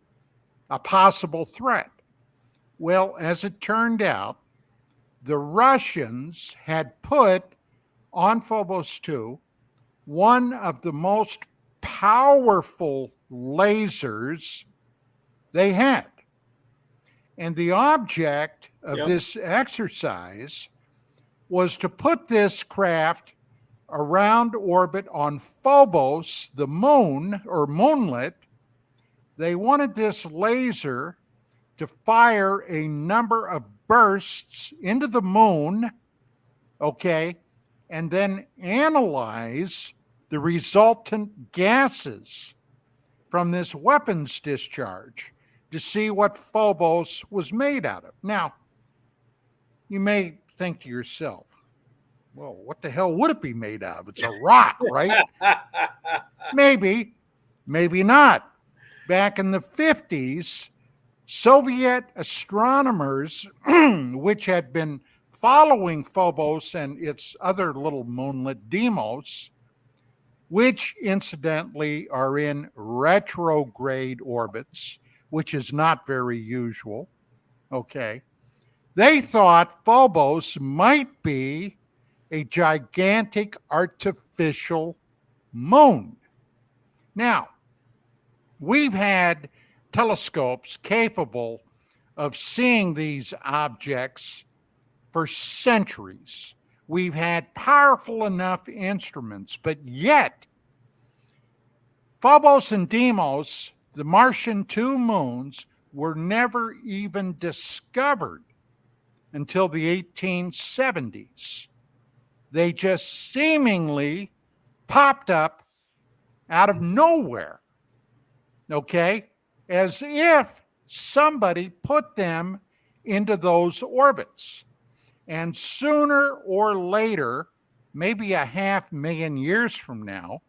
a possible threat? Well, as it turned out, the Russians had put on Phobos 2 one of the most powerful lasers they had. And the object of this exercise was to put this craft around orbit on Phobos, the moon, or moonlet. They wanted this laser to fire a number of bursts into the moon, and then analyze the resultant gases from this weapons discharge to see what Phobos was made out of. Now, you may think to yourself, well, what the hell would it be made of? It's a rock, right? Maybe, maybe not. Back in the 50s, Soviet astronomers, which had been following Phobos and its other little moonlet Deimos, which incidentally are in retrograde orbits, which is not very usual. Okay. They thought Phobos might be a gigantic artificial moon. Now, we've had telescopes capable of seeing these objects for centuries. We've had powerful enough instruments, but yet Phobos and Deimos, the Martian two moons, were never even discovered until the 1870s. They just seemingly popped up out of nowhere, okay? As if somebody put them into those orbits. And sooner or later, maybe 500,000 years from now,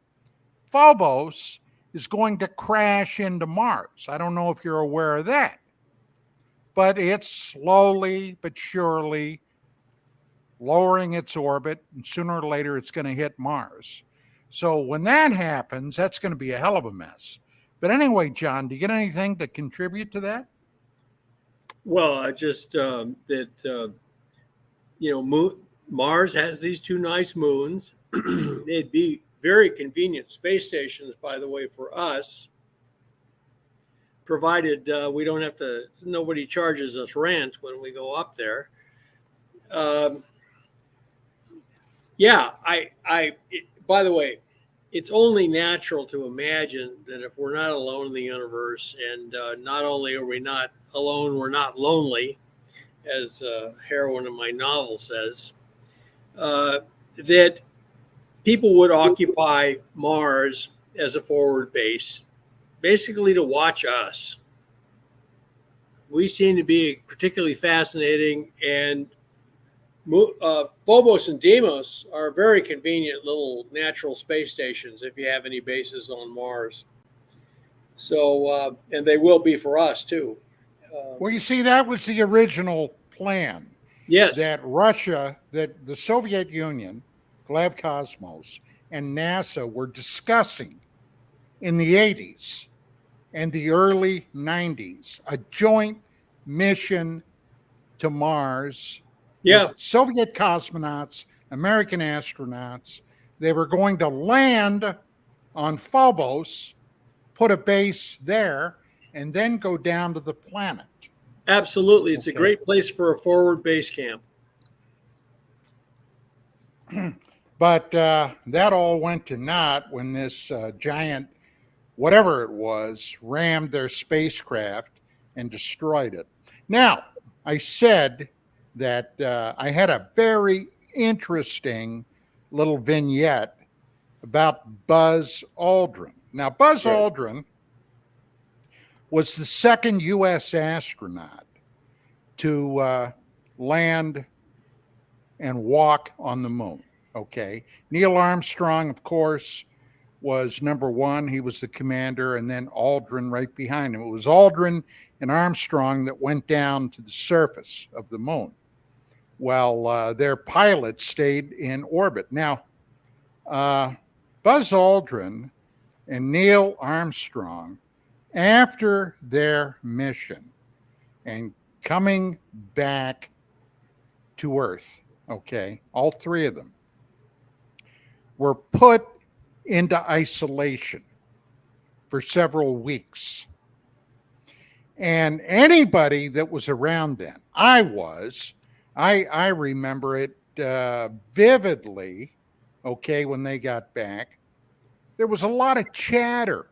Phobos is going to crash into Mars. I don't know if you're aware of that, but it's slowly but surely lowering its orbit, and sooner or later it's going to hit Mars. So when that happens, that's going to be a hell of a mess. But anyway, John, do you get anything to contribute to that?
Well, just that, Mars has these two nice moons. They'd be very convenient space stations, by the way, for us, provided we don't have to, nobody charges us rent when we go up there. By the way, it's only natural to imagine that if we're not alone in the universe, and not only are we not alone, we're not lonely, as a heroine in my novel says, that people would occupy Mars as a forward base, basically to watch us. We seem to be particularly fascinating, and Phobos and Deimos are very convenient little natural space stations if you have any bases on Mars. So, and they will be for us too.
Well, you see, that was the original plan.
Yes.
That Russia, that the Soviet Union, Globkosmos, and NASA were discussing in the 80s and the early 90s a joint mission to Mars.
Yeah.
Soviet cosmonauts, American astronauts. They were going to land on Phobos, put a base there, and then go down to the planet.
Absolutely. It's a great place for a forward base camp.
But that all went to naught when this giant, whatever it was, rammed their spacecraft and destroyed it. Now, I said that I had a very interesting little vignette about Buzz Aldrin. Now, Buzz Aldrin was the second U.S. astronaut to land and walk on the moon. Okay. Neil Armstrong, of course, was number one. He was the commander, and then Aldrin right behind him. It was Aldrin and Armstrong that went down to the surface of the moon, while their pilots stayed in orbit. Now, Buzz Aldrin and Neil Armstrong, after their mission and coming back to Earth, okay, all three of them were put into isolation for several weeks. And anybody that was around then, I remember it vividly, okay, when they got back, there was a lot of chatter,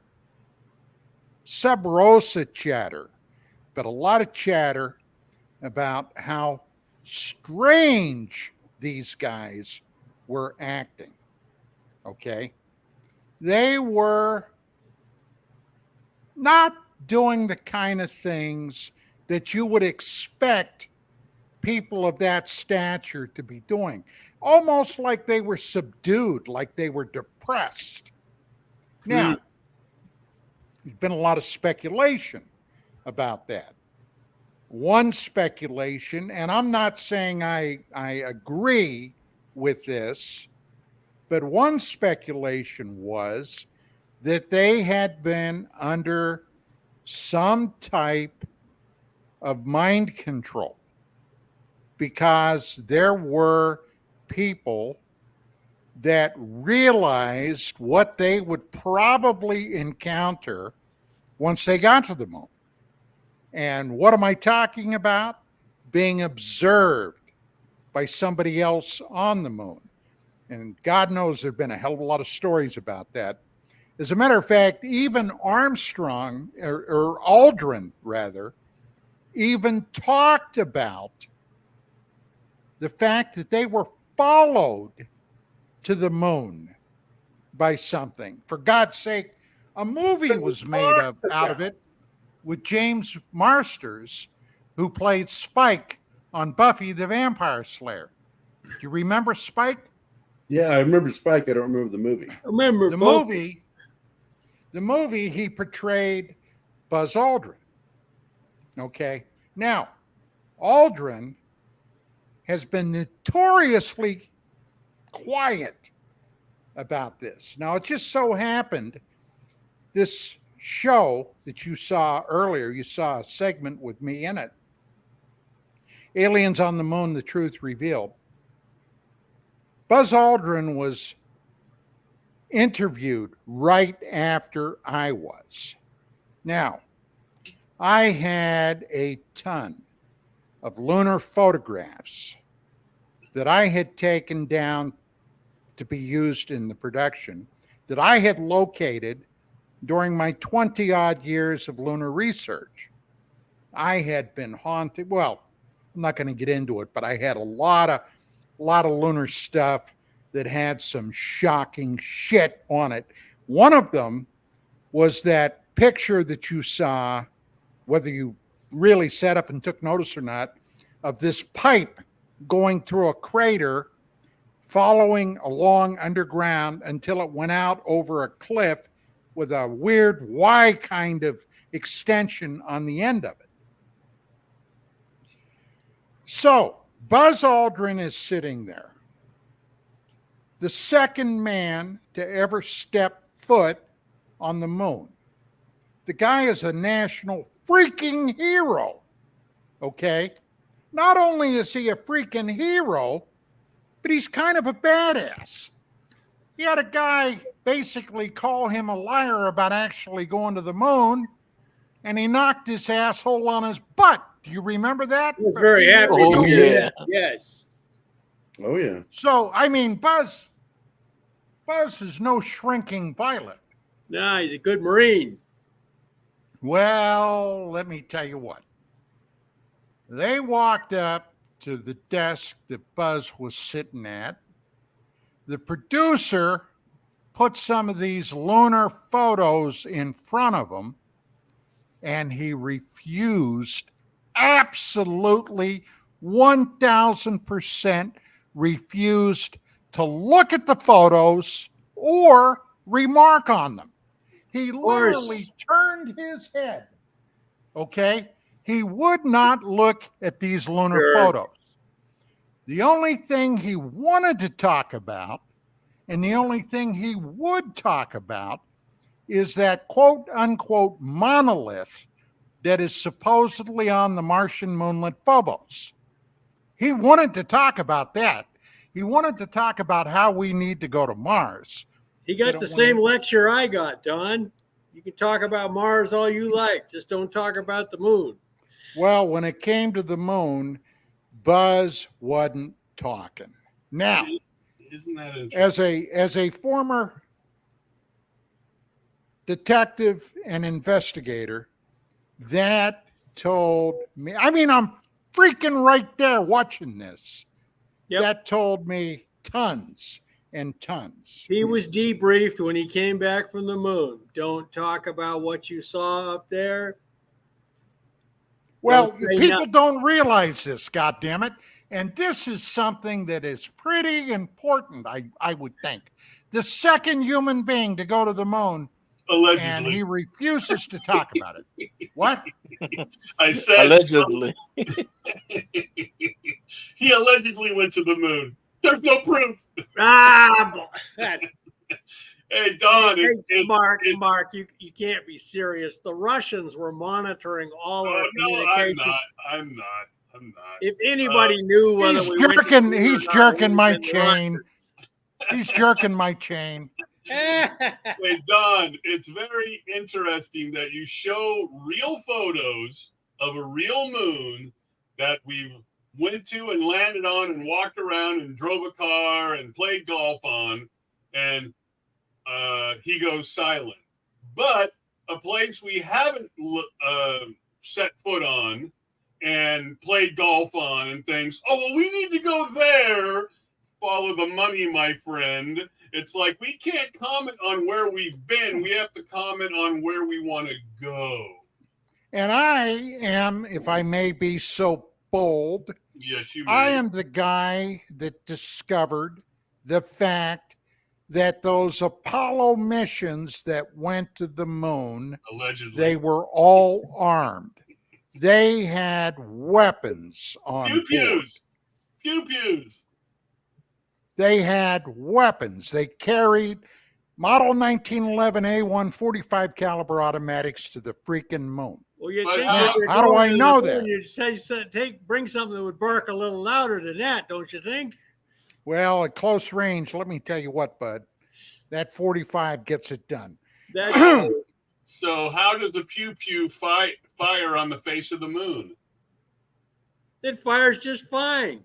sub rosa chatter, but a lot of chatter about how strange these guys were acting. Okay. They were not doing the kind of things that you would expect people of that stature to be doing. Almost like they were subdued, like they were depressed. Now, there's been a lot of speculation about that. One speculation, and I'm not saying I agree with this, but one speculation was that they had been under some type of mind control because there were people that realized what they would probably encounter once they got to the moon. And what am I talking about? Being observed by somebody else on the moon. And God knows there have been a hell of a lot of stories about that. As a matter of fact, even Armstrong, or Aldrin rather, even talked about the fact that they were followed to the moon by something. For God's sake, a movie was made out of it with James Marsters, who played Spike on Buffy the Vampire Slayer. Do you remember Spike?
Yeah, I remember Spike. I don't remember the movie.
I remember
the movie. The movie, he portrayed Buzz Aldrin. Okay. Now, Aldrin has been notoriously quiet about this. Now, it just so happened this show that you saw earlier, you saw a segment with me in it, Aliens on the Moon, The Truth Revealed. Buzz Aldrin was interviewed right after I was. Now, I had a ton of lunar photographs that I had taken down to be used in the production that I had located during my 20-odd years of lunar research. I had been haunted. Well, I'm not going to get into it, but I had a lot of lunar stuff that had some shocking shit on it. One of them was that picture that you saw, whether you really sat up and took notice or not, of this pipe going through a crater, following along underground until it went out over a cliff with a weird Y kind of extension on the end of it. So Buzz Aldrin is sitting there, the second man to ever step foot on the moon. The guy is a national freaking hero, okay? Not only is he a freaking hero, but he's kind of a badass. He had a guy basically call him a liar about actually going to the moon, and he knocked his asshole on his butt. Do you remember that?
I was very happy.
Oh, yeah.
Yes.
Oh, yeah.
So, I mean, Buzz is no shrinking violet.
Nah, he's a good Marine.
Well, let me tell you what. They walked up to the desk that Buzz was sitting at. The producer put some of these lunar photos in front of him, and he refused, absolutely 1,000% refused to look at the photos or remark on them. He literally turned his head, okay? He would not look at these lunar photos. The only thing he wanted to talk about, and the only thing he would talk about, is that quote-unquote monolith that is supposedly on the Martian moonlet Phobos. He wanted to talk about that. He wanted to talk about how we need to go to Mars.
He got the same lecture I got, Don. You can talk about Mars all you like. Just don't talk about the moon.
Well, when it came to the moon, Buzz wasn't talking. Now,
isn't that interesting?
as a former detective and investigator, that told me, I mean, I'm freaking right there watching this.
Yep.
That told me tons and tons.
He was debriefed when he came back from the moon. Don't talk about what you saw up there.
Well,
Don't say
people
no.
don't realize this, goddammit. And this is something that is pretty important, I would think. The second human being to go to the moon,
Allegedly.
and he refuses to talk about it. What?
I said
Allegedly.
he allegedly went to the moon. There's no proof. Hey, Don.
Mark, you can't be serious. The Russians were monitoring all our
No,
communication.
I'm not.
If anybody knew whether
He's
we went to the moon or
he's
not,
jerking
it
my
would've been
chain. He's jerking my chain.
Hey, Don, it's very interesting that you show real photos of a real moon that we went to and landed on and walked around and drove a car and played golf on, and he goes silent. But a place we haven't set foot on and played golf on and things. Oh, well, we need to go there. Follow the money, my friend. It's like we can't comment on where we've been. We have to comment on where we want to go.
And I am, if I may be so bold,
yes, you may.
I am the guy that discovered the fact that those Apollo missions that went to the moon,
allegedly,
they were all armed. They had weapons on board.
Pew-pews.
They had weapons. They carried Model 1911 A1 45 caliber automatics to the freaking moon.
Well, you
But
think
Now,
if you're
how do
going
I
to the
know
moon,
that?
You'd say, bring something that would bark a little louder than that, don't you think?
Well, at close range, let me tell you what, bud, that 45 gets it done.
That's
So how does a pew-pew fire on the face of the moon?
It fires just fine.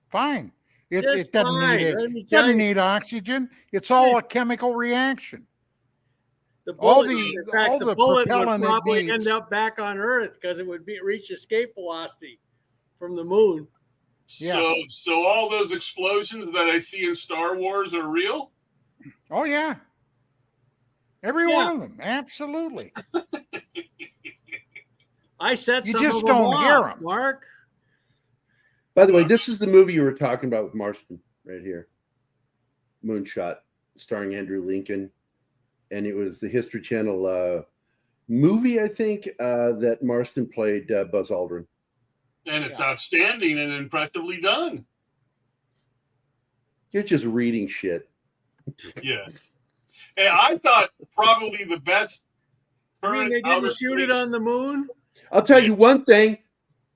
Fine. It
Just
doesn't
fine.
need
Let me
it.
tell
Doesn't
you.
need oxygen. It's all a chemical reaction.
The
All
bullet,
the-
in fact,
all
the
the
bullet would
propellant it
probably
needs.
end up back on Earth because it would reach escape velocity from the moon.
Yeah.
So all those explosions that I see in Star Wars are real?
Oh yeah. Every one of them, absolutely.
I set
You
some
just
of them
don't hear
off,
'em.
Mark.
By the way, this is the movie you were talking about with Marston right here. Moonshot, starring Andrew Lincoln. And it was the History Channel movie, I think, that Marston played Buzz Aldrin.
And it's outstanding and impressively done.
You're just reading shit.
Yes. Hey, I thought probably the best
I mean, they
outer
didn't shoot it
space-
on the moon.
I'll tell you one thing.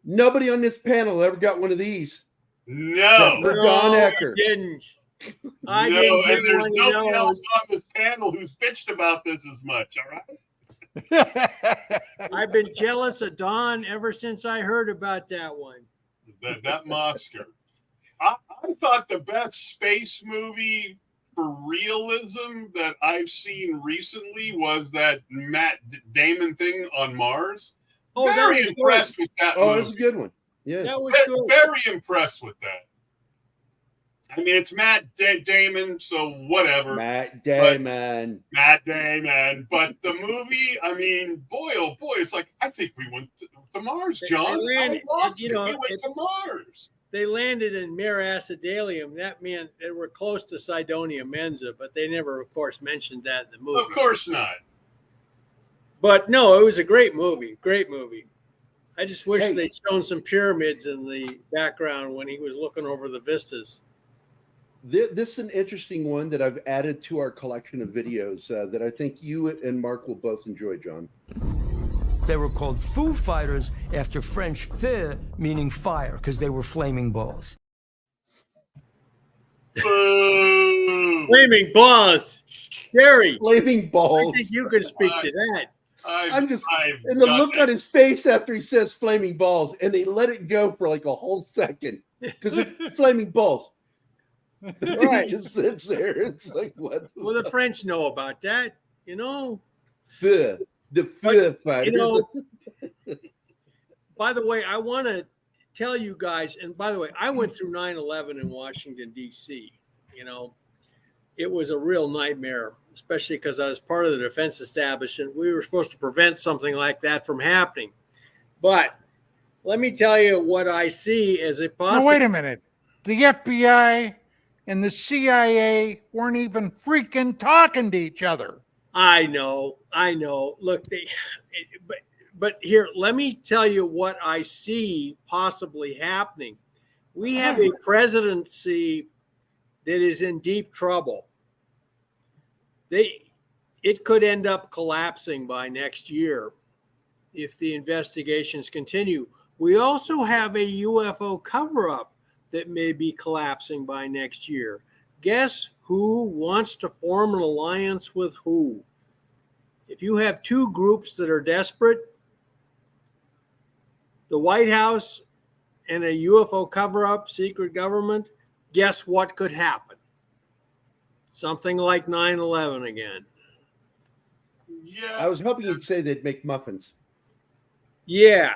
Nobody on this panel ever got one of these.
No.
For Don
I
Ecker.
didn't. I
No,
didn't
and
get
there's
one of
nobody else
those.
on this panel who's bitched about this as much, all right?
I've been jealous of Don ever since I heard about that one.
That monster. I thought the best space movie for realism that I've seen recently was that Matt Damon thing on Mars.
Oh, that
Very
was
impressed
good.
with that
Oh,
movie.
that's a good one. Yeah.
That was good.
Very impressed with that. I mean, it's Matt Damon, so whatever.
Matt Damon.
Matt Damon. But the movie, I mean, boy, oh boy, it's like, I think we went to Mars, John.
They landed,
I watched
you
it.
know,
We went to Mars.
They landed in Mare Acidalium. That meant they were close to Cydonia Mensa, but they never, of course, mentioned that in the movie.
Of course not.
But no, it was a great movie. Great movie. I just wish
Hey.
they'd shown some pyramids in the background when he was looking over the vistas.
This is an interesting one that I've added to our collection of videos that I think you and Mark will both enjoy, John.
They were called Foo Fighters after French feu, meaning fire, because they were flaming balls.
Flaming balls. Gary.
Flaming balls.
I think you can speak to that.
And the look on his face after he says flaming balls, and they let it go for like a whole second because it's flaming balls.
Right.
He just sits there. It's like, what?
Well, the French know about that, you know.
The feu fighters.
You know, by the way, I want to tell you guys, and by the way, I went through 9/11 in Washington, D.C. You know, it was a real nightmare, especially because I was part of the defense establishment. We were supposed to prevent something like that from happening. But Let me tell you what I see as a possible.
No, wait a minute. The FBI and the CIA weren't even freaking talking to each other.
I know. Look, but here, let me tell you what I see possibly happening. We have a presidency that is in deep trouble. It could end up collapsing by next year if the investigations continue. We also have a UFO cover-up that may be collapsing by next year. Guess who wants to form an alliance with who? If you have two groups that are desperate, the White House and a UFO cover-up, secret government, guess what could happen? Something like 9/11 again.
Yeah.
I was hoping you'd say they'd make muffins.
Yeah.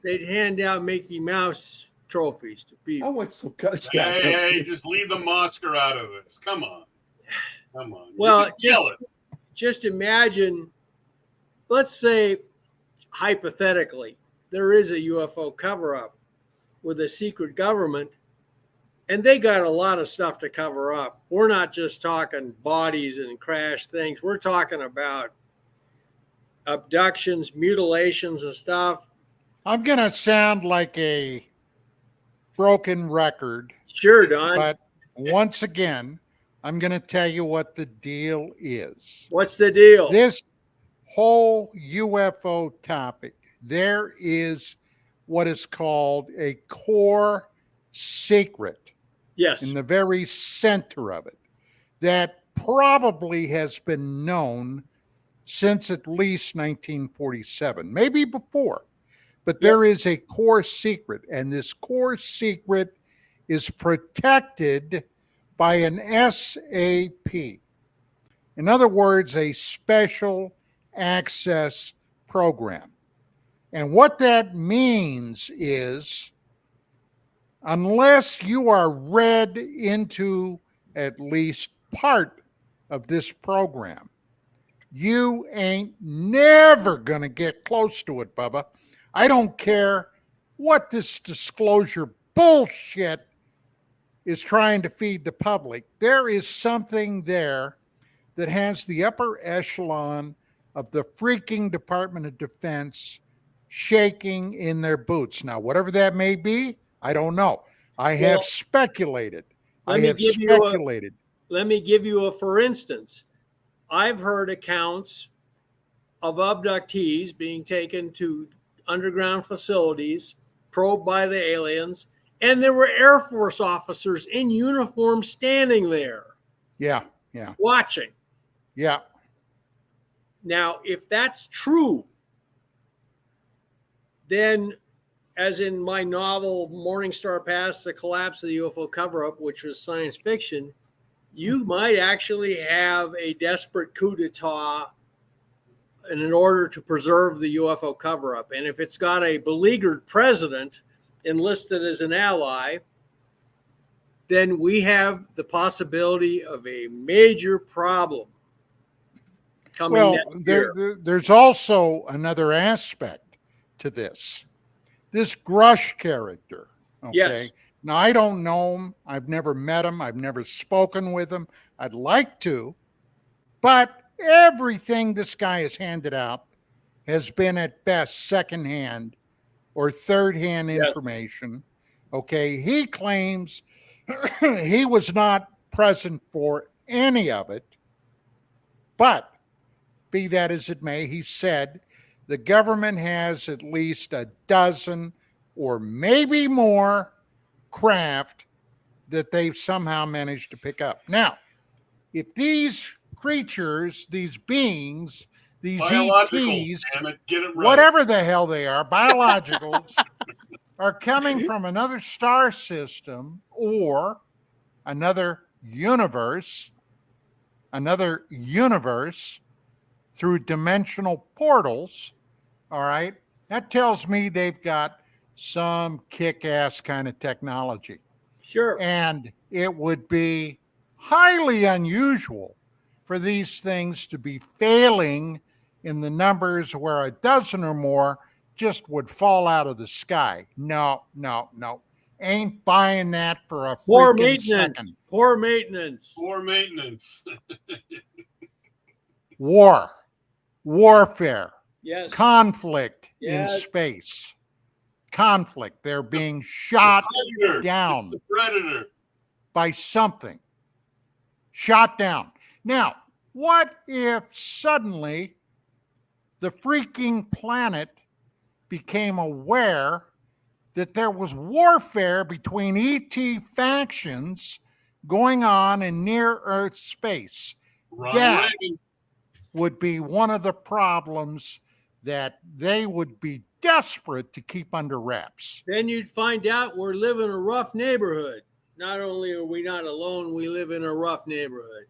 They'd hand out Mickey Mouse trophies to people.
I want some cuts.
Hey, just leave the Oscar out of this. Come on.
Well, just imagine, let's say, hypothetically, there is a UFO cover-up with a secret government, and they got a lot of stuff to cover up. We're not just talking bodies and crash things. We're talking about abductions, mutilations and stuff.
I'm going to sound like a broken record.
Sure, Don.
But once again, I'm going to tell you what the deal is.
What's the deal?
This whole UFO topic, there is what is called a core secret.
Yes.
In the very center of it, that probably has been known since at least 1947, maybe before. But there is a core secret, and this core secret is protected by an SAP. In other words, a special access program. And what that means is, unless you are read into at least part of this program, you ain't never going to get close to it, Bubba. I don't care what this disclosure bullshit is trying to feed the public. There is something there that has the upper echelon of the freaking Department of Defense shaking in their boots. Now, whatever that may be, I don't know. I have speculated.
Let me give you a for instance. I've heard accounts of abductees being taken to underground facilities, probed by the aliens, and there were Air Force officers in uniform standing there.
Yeah.
Watching.
Yeah.
Now, if that's true, then, as in my novel Morning Star Pass, The Collapse of the UFO Cover-Up, which was science fiction, you might actually have a desperate coup d'etat in order to preserve the UFO cover-up. And if it's got a beleaguered president enlisted as an ally, then we have the possibility of a major problem coming next year.
There's also another aspect to this. This Grush character, okay?
Yes.
Now, I don't know him. I've never met him. I've never spoken with him. I'd like to, but everything this guy has handed out has been at best secondhand or third-hand information. Okay, he claims he was not present for any of it, but be that as it may, he said the government has at least a dozen or maybe more craft that they've somehow managed to pick up. Now, if these creatures, these beings, these ETs, whatever the hell they are, biologicals, are coming from another star system or another universe through dimensional portals, all right, that tells me they've got some kick-ass kind of technology.
Sure.
And it would be highly unusual for these things to be failing in the numbers where a dozen or more just would fall out of the sky. No. Ain't buying that for a
Poor
freaking
maintenance.
second.
Poor maintenance.
Poor maintenance.
Warfare.
Yes.
Conflict in
Yes.
space. Conflict. They're being shot down.
It's the predator.
By something. Shot down. Now, what if suddenly the freaking planet became aware that there was warfare between ET factions going on in near-Earth space? That would be one of the problems that they would be desperate to keep under wraps.
Then you'd find out we're living in a rough neighborhood. Not only are we not alone, we live in a rough neighborhood.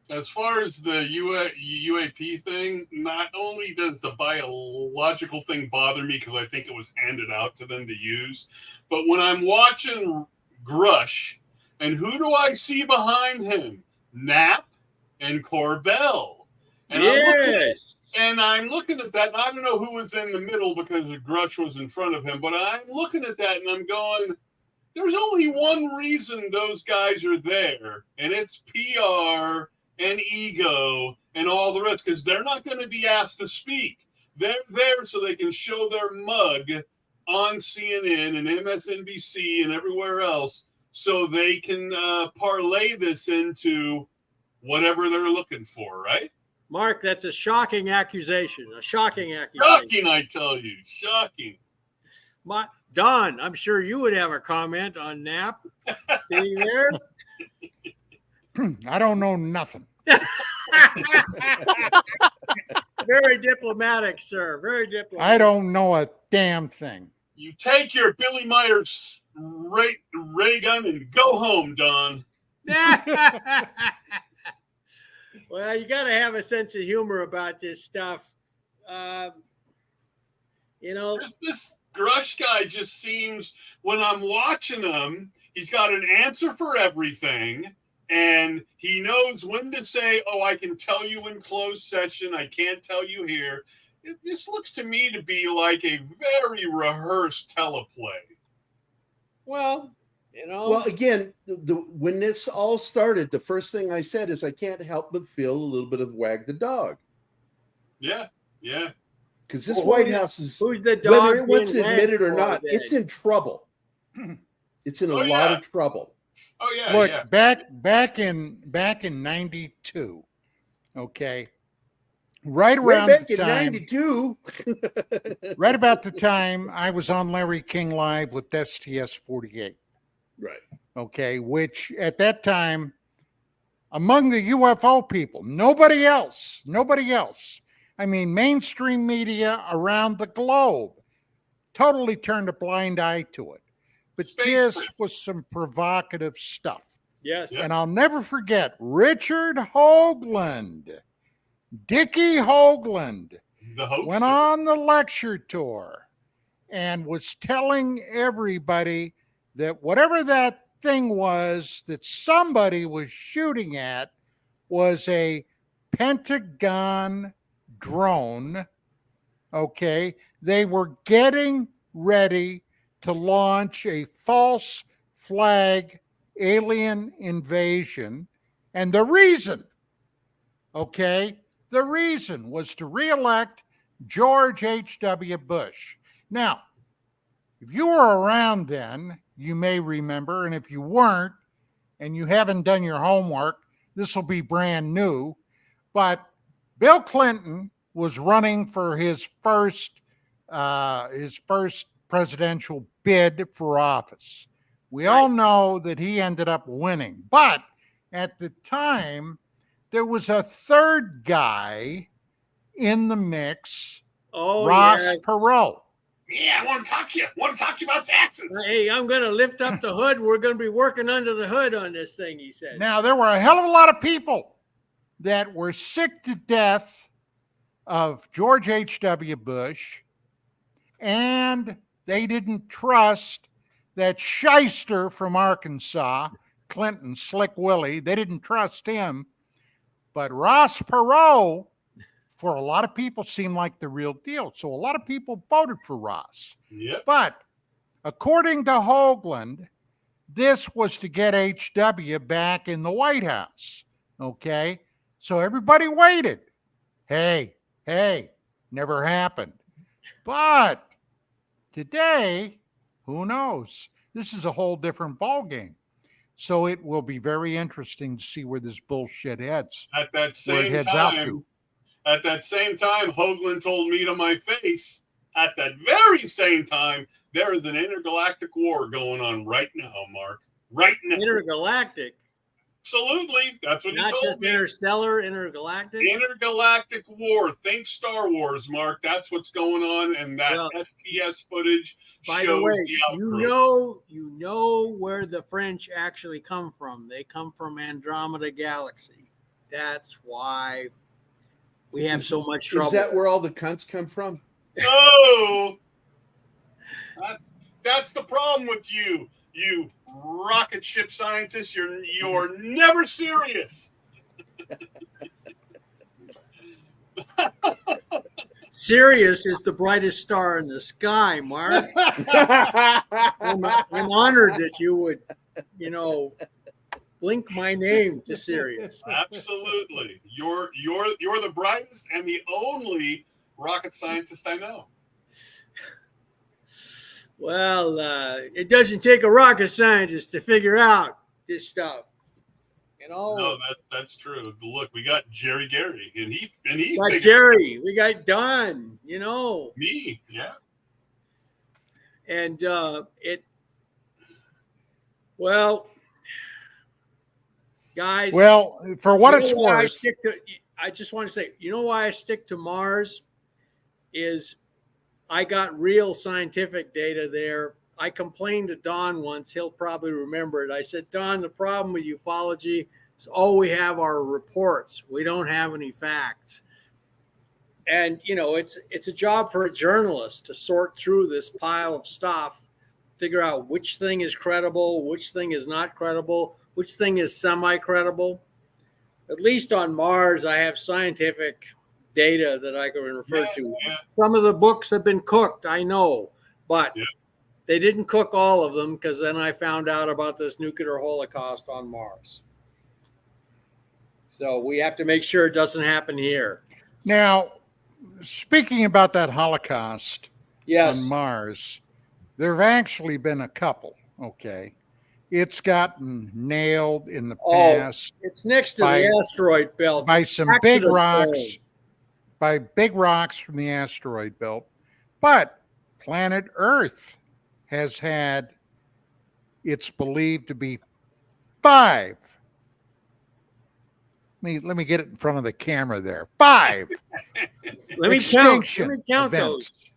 As far as the UAP thing, not only does the biological thing bother me because I think it was handed out to them to use, but when I'm watching Grush, and who do I see behind him? Knapp and Corbell. And
yes.
I'm looking at that, and I don't know who was in the middle because Grush was in front of him, but I'm looking at that and I'm going, there's only one reason those guys are there, and it's PR and ego and all the rest, because they're not going to be asked to speak. They're there so they can show their mug on CNN and MSNBC and everywhere else so they can parlay this into whatever they're looking for, right?
Mark, that's a shocking accusation. A shocking accusation.
Shocking, I tell you. Shocking.
Don, I'm sure you would have a comment on Knapp being there.
I don't know nothing.
Very diplomatic, sir. Very diplomatic.
I don't know a damn thing.
You take your Billy Myers ray gun and go home, Don.
Well, you got to have a sense of humor about this stuff.
This Grush guy just seems, when I'm watching him, he's got an answer for everything. And he knows when to say, oh, I can tell you in closed session. I can't tell you here. This looks to me to be like a very rehearsed teleplay.
Well,
Well, again, when this all started, the first thing I said is I can't help but feel a little bit of wag the dog.
Yeah.
Because this White House is,
who's the dog
whether it wants to
being
admit it or
wagged
not,
for
it's in trouble. It's in a lot of trouble.
Oh yeah.
Look,
yeah.
back in 92, okay. Right
Way
around
back
the
in
time,
92.
right about the time I was on Larry King Live with STS 48.
Right.
Okay, which at that time, among the UFO people, nobody else. I mean, mainstream media around the globe totally turned a blind eye to it. But this was some provocative stuff.
Yes.
And I'll never forget Richard Hoagland, Dickie Hoagland, went on the lecture tour and was telling everybody that whatever that thing was that somebody was shooting at was a Pentagon drone. Okay. They were getting ready to launch a false flag alien invasion. And the reason was to reelect George H.W. Bush. Now, if you were around then, you may remember, and if you weren't, and you haven't done your homework, this will be brand new, but Bill Clinton was running for his first presidential bid for office. We all know that he ended up winning, but at the time, there was a third guy in the mix, Ross Perot.
Yeah, I want to talk to you. About taxes.
Hey, I'm going to lift up the hood. We're going to be working under the hood on this thing, he said.
Now, there were a hell of a lot of people that were sick to death of George H.W. Bush, and they didn't trust that shyster from Arkansas, Clinton, Slick Willie. They didn't trust him. But Ross Perot for a lot of people, seemed like the real deal. So a lot of people voted for Ross.
Yep.
But according to Hoagland, this was to get HW back in the White House. Okay. So everybody waited. Hey, never happened. But today, who knows? This is a whole different ballgame. So it will be very interesting to see where this bullshit heads.
At that
where it
same
heads
time,
out to.
at that same time, Hoagland told me to my face, at that very same time, there is an intergalactic war going on right now, Mark. Right now.
Intergalactic.
Absolutely. That's what he
Not
told
just
me.
interstellar, intergalactic.
Intergalactic war. Think Star Wars, Mark. That's what's going on, and that STS footage
By
shows
the way,
the outgrowth.
you know where the French actually come from. They come from Andromeda Galaxy. That's why we have so much trouble.
Is that where all the cunts come from?
No, that's the problem with you rocket ship scientists. You're never serious.
Sirius is the brightest star in the sky, Mark. I'm honored that you would, link my name to Sirius.
Absolutely, you're the brightest and the only rocket scientist I know.
Well, it doesn't take a rocket scientist to figure out this stuff.
No, that's true. Look, we got Jerry Gary, and he
got Jerry. We got Don.
Me, yeah.
And guys.
Well, for what it's worth,
I just want to say, why I stick to Mars is I got real scientific data there. I complained to Don once. He'll probably remember it. I said, Don, the problem with ufology is all we have are reports. We don't have any facts. And, it's a job for a journalist to sort through this pile of stuff, figure out which thing is credible, which thing is not credible, which thing is semi-credible. At least on Mars, I have scientific data that I can refer to.
Yeah.
Some of the books have been cooked, I know, but they didn't cook all of them, because then I found out about this nuclear holocaust on Mars. So we have to make sure it doesn't happen here.
Now, speaking about that Holocaust on Mars, there have actually been a couple, okay? It's gotten nailed in the past.
It's next to the asteroid belt.
By some big rocks. By big rocks from the asteroid belt. But planet Earth has had, it's believed to be 5. Let me get it in front of the camera there. 5 extinction
count
events.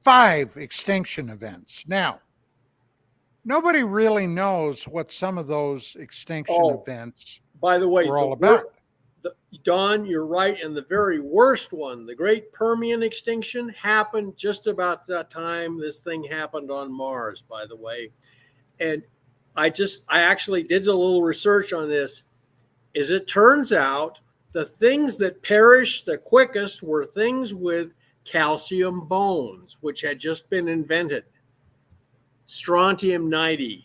5 extinction events. Now, nobody really knows what some of those extinction events
by the way,
were all about.
Don, you're right. And the very worst one, the Great Permian extinction, happened just about that time this thing happened on Mars, by the way. And I actually did a little research on this. As it turns out, the things that perished the quickest were things with calcium bones, which had just been invented. Strontium-90.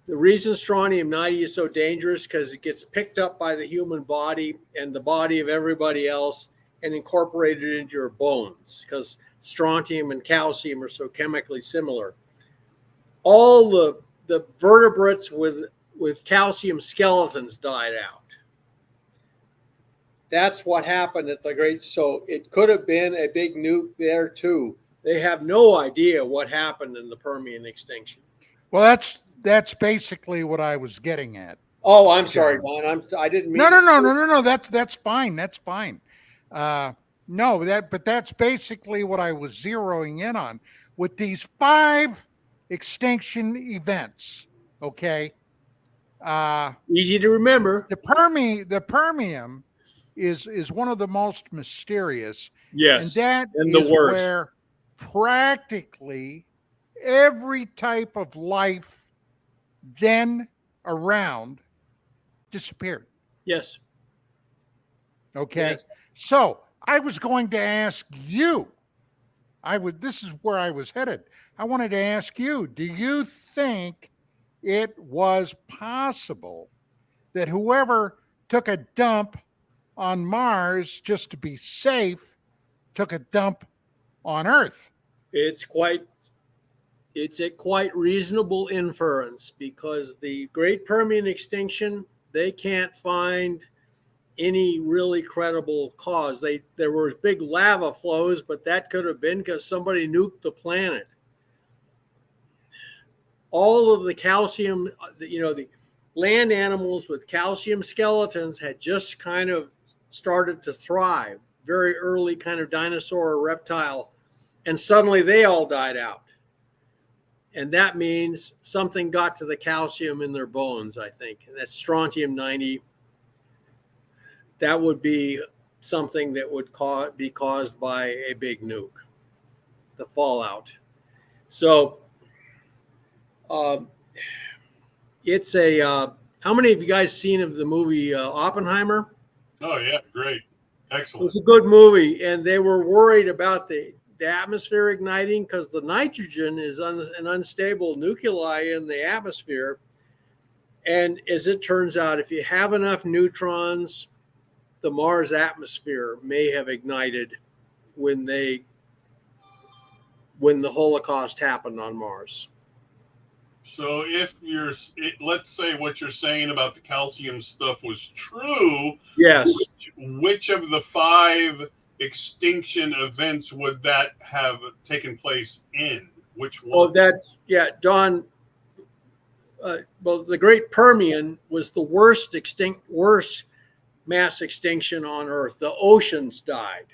The reason strontium-90 is so dangerous because it gets picked up by the human body and the body of everybody else and incorporated into your bones, because strontium and calcium are so chemically similar. All the vertebrates with calcium skeletons died out. That's what happened at the Great. So it could have been a big nuke there too. They have no idea what happened in the Permian extinction.
Well, that's basically what I was getting at.
Oh, I'm sorry, Don. I didn't mean.
No. That's fine. That's fine. But that's basically what I was zeroing in on with these 5 extinction events. Okay.
Easy to remember.
The Permian is one of the most mysterious.
Yes.
And that
and
is
the worst.
where practically every type of life then around disappeared.
Yes.
Okay.
Yes.
So I was going to ask you, this is where I was headed. I wanted to ask you, do you think it was possible that whoever took a dump on Mars just to be safe took a dump on Earth?
It's a quite reasonable inference, because the Great Permian extinction, they can't find any really credible cause. There were big lava flows, but that could have been because somebody nuked the planet. All of the calcium, the land animals with calcium skeletons had just kind of started to thrive, very early kind of dinosaur or reptile, and suddenly they all died out. And that means something got to the calcium in their bones, I think. And that's strontium-90. That would be something that would be caused by a big nuke, the fallout. So it's a, how many of you guys seen of the movie Oppenheimer?
Oh, yeah, great.
It
Excellent.
was a good movie, and they were worried about the atmosphere igniting because the nitrogen is an unstable nuclei in the atmosphere. And as it turns out, if you have enough neutrons, the Mars atmosphere may have ignited when the Holocaust happened on Mars.
So if let's say what you're saying about the calcium stuff was true,
yes,
which of the 5 extinction events would that have taken place in? Which one?
Oh, Don. Well, the Great Permian was the worst mass extinction on Earth. The oceans died.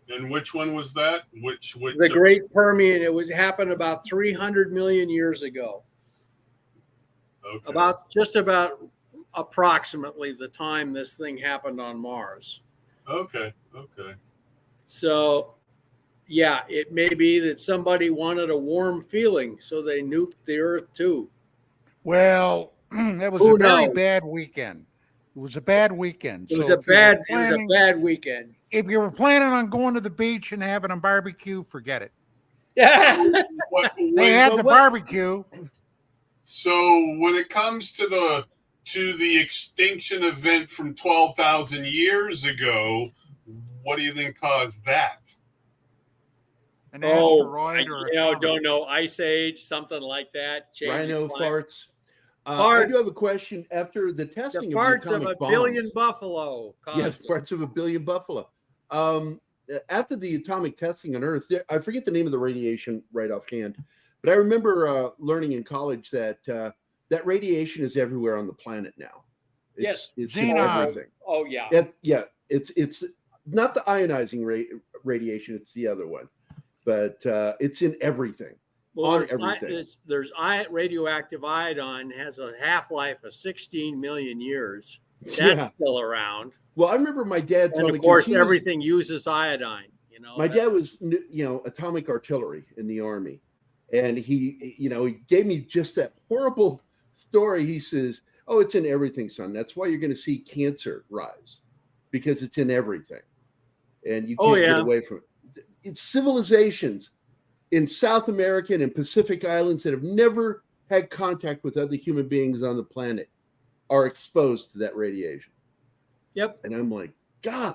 And which one was that? Which
the Great Permian? It happened about 300 million years ago.
Okay.
About approximately the time this thing happened on Mars.
Okay.
So, yeah, it may be that somebody wanted a warm feeling, so they nuked the Earth too.
Well, that was a very bad weekend. It was a bad weekend.
It was a bad weekend.
If you were planning on going to the beach and having a barbecue, forget it.
Yeah.
They had the barbecue.
So when it comes to the extinction event from 12,000 years ago, what do you think caused that?
An asteroid or
don't know, ice age, something like that.
Rhino farts. I do have a question. After the testing
the farts
of the atomic
of a billion buffalo.
Yes, parts of a billion buffalo. After the atomic testing on Earth, I forget the name of the radiation right offhand, but I remember learning in college that that radiation is everywhere on the planet now. It's in everything.
Oh yeah.
It's not the ionizing radiation; it's the other one, but it's in everything.
Well, there's radioactive iodine has a half-life of 16 million years. That's still around.
Well, I remember my dad telling me.
And of course, everything uses iodine.
My dad was, atomic artillery in the Army, and he gave me just that horrible story. He says, "Oh, it's in everything, son. That's why you're going to see cancer rise, because it's in everything, and you can't get away from it." It's civilizations in South American and Pacific Islands that have never had contact with other human beings on the planet are exposed to that radiation.
Yep.
And I'm like, God,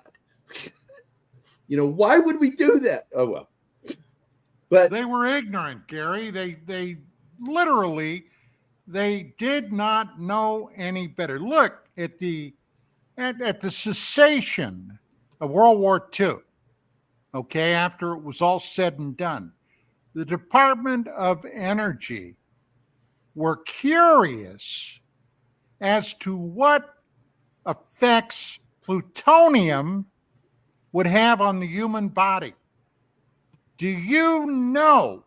why would we do that? Oh, well. But
they were ignorant, Gary. They literally, they did not know any better. Look at the cessation of World War II, okay, after it was all said and done. The Department of Energy were curious as to what effects plutonium would have on the human body. Do you know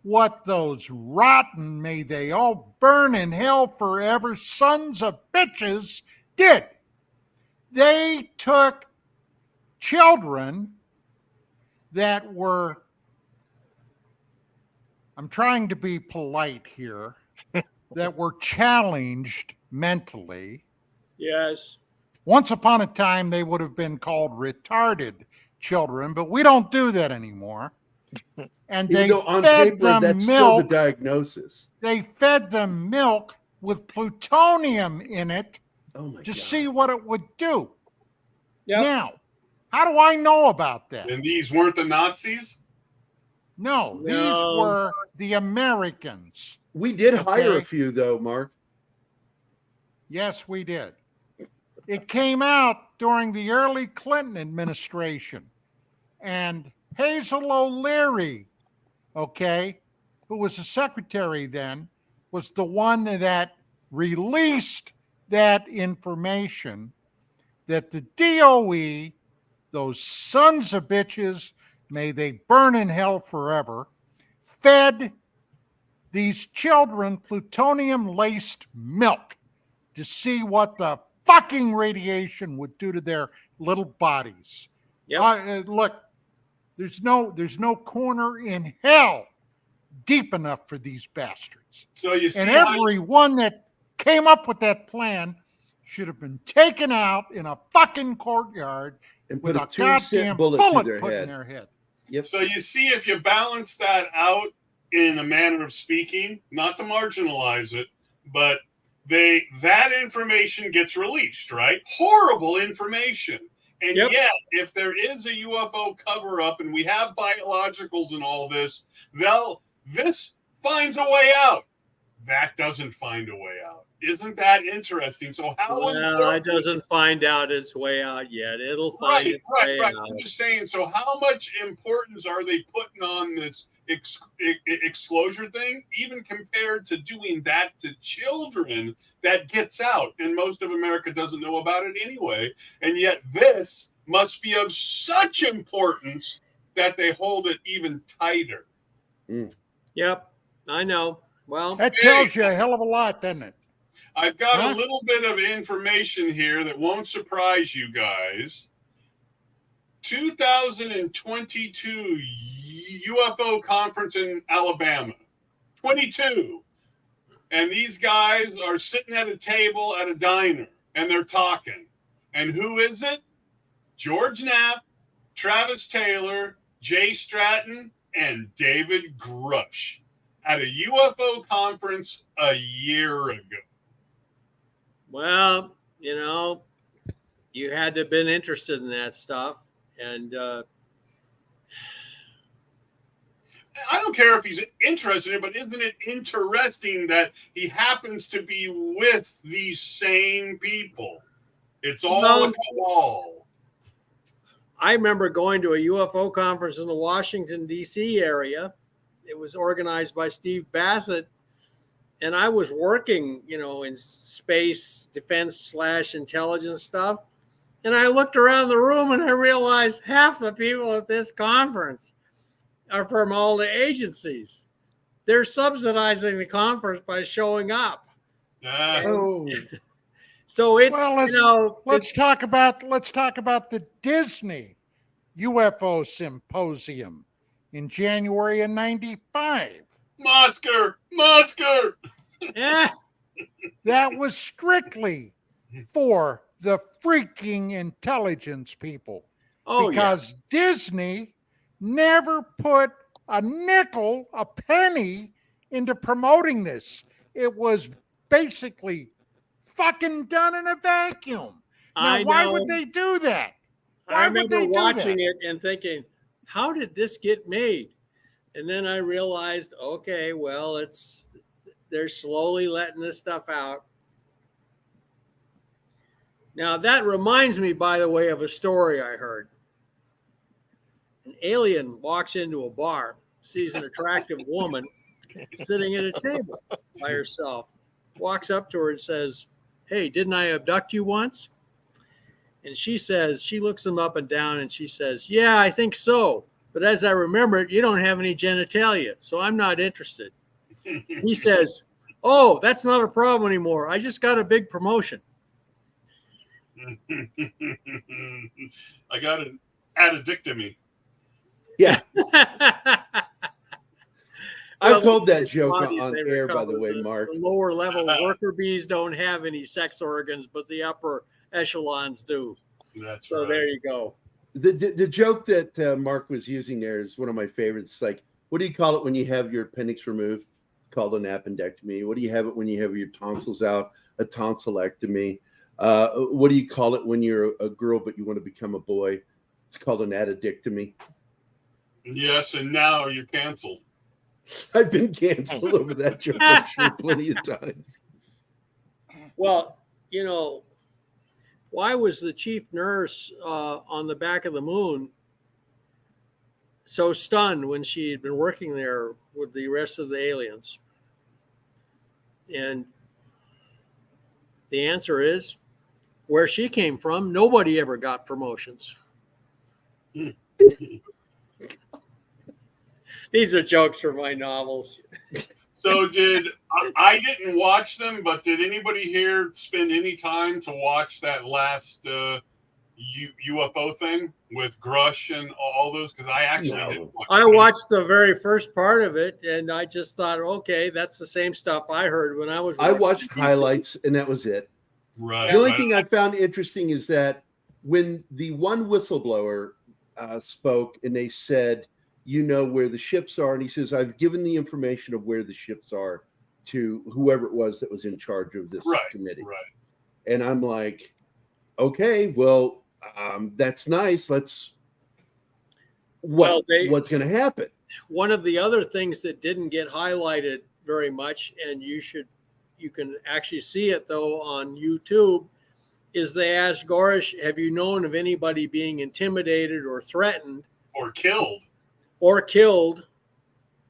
what those rotten, may they all burn in hell forever, sons of bitches did? They took children that were, I'm trying to be polite here, that were challenged mentally.
Yes.
Once upon a time, they would have been called retarded children, but we don't do that anymore. And
Even
they
though on
fed
paper,
them
that's still the
milk.
diagnosis.
They fed them milk with plutonium in it to see what it would do.
Yep.
Now, how do I know about that?
And these weren't the Nazis?
No, these were the Americans.
We did hire a
Okay.
few, though, Mark.
Yes, we did. It came out during the early Clinton administration. And Hazel O'Leary, okay, who was the secretary then, was the one that released that information that the DOE, those sons of bitches, may they burn in hell forever, fed these children plutonium-laced milk to see what the fucking radiation would do to their little bodies.
Yep.
Look, there's no corner in hell deep enough for these bastards.
So you see
And
how
everyone that came up with that plan should have been taken out in a fucking courtyard
And
with
put
a
a 2-cent
goddamn
bullet
bullet
through their
put in
head.
their head.
Yep.
So you see, if you balance that out in a manner of speaking, not to marginalize it, but that information gets released, right? Horrible information. And yet, if there is a UFO cover-up and we have biologicals and all this, this finds a way out. That doesn't find a way out. Isn't that interesting? So how
Well, it doesn't find out its way out yet. It'll find its way
right.
out.
I'm just saying, so how much importance are they putting on this exclosure thing, even compared to doing that to children that gets out? And most of America doesn't know about it anyway. And yet this must be of such importance that they hold it even tighter.
Yep, I know. Well,
That tells you a hell of a lot, doesn't it?
I've got a little bit of information here that won't surprise you guys. 2022 UFO conference in Alabama. 22. And these guys are sitting at a table at a diner and they're talking. And who is it? George Knapp, Travis Taylor, Jay Stratton, and David Grush at a UFO conference a year ago.
Well, you had to have been interested in that stuff. And
I don't care if he's interested in it, but isn't it interesting that he happens to be with these same people? It's all a cabal.
I remember going to a UFO conference in the Washington, D.C. area. It was organized by Steve Bassett. And I was working, in space defense / intelligence stuff. And I looked around the room and I realized half the people at this conference are from all the agencies. They're subsidizing the conference by showing up. So it's,
let's talk about the Disney UFO symposium in January of '95.
Musker.
Yeah.
That was strictly for the freaking intelligence people. Because Disney never put a nickel, a penny into promoting this. It was basically fucking done in a vacuum. Now, why would they do that?
I remember watching it and thinking, how did this get made? And then I realized, okay, well, they're slowly letting this stuff out. Now, that reminds me, by the way, of a story I heard. An alien walks into a bar, sees an attractive woman sitting at a table by herself, walks up to her and says, "Hey, didn't I abduct you once?" And she looks him up and down and she says, "Yeah, I think so. But as I remember it, you don't have any genitalia, so I'm not interested." He says, "Oh, that's not a problem anymore. I just got a big promotion."
I got an addictomy.
Yeah.
Well,
I've told that joke
bodies
on
they
air, by
recover.
the way, Mark.
The lower level worker bees don't have any sex organs, but the upper echelons do.
That's
so
right.
There you go.
The joke that Mark was using there is one of my favorites. It's like, what do you call it when you have your appendix removed? It's called an appendectomy. What do you have it when you have your tonsils out? A tonsillectomy. What do you call it when you're a girl but you want to become a boy? It's called an addictomy.
Yes, and now you're canceled.
I've been canceled over that joke, I'm sure, plenty of times.
Well, you know, why was the chief nurse on the back of the moon so stunned when she had been working there with the rest of the aliens? And the answer is, where she came from, nobody ever got promotions. These are jokes from my novels.
So I didn't watch them, but did anybody here spend any time to watch that last UFO thing with Grush and all those? Because I actually didn't watch
I watched the very first part of it, and I just thought, okay, that's the same stuff I heard when I was
I
watching
watched
DC.
highlights, and that was it.
Right.
The only thing I found interesting is that when the one whistleblower spoke and they said, you know where the ships are, and he says, I've given the information of where the ships are to whoever it was that was in charge of this committee.
Right.
And I'm like, okay, well, that's nice. What's going to happen?
One of the other things that didn't get highlighted very much, and you can actually see it though on YouTube, is they asked Gorish, have you known of anybody being intimidated or threatened
or killed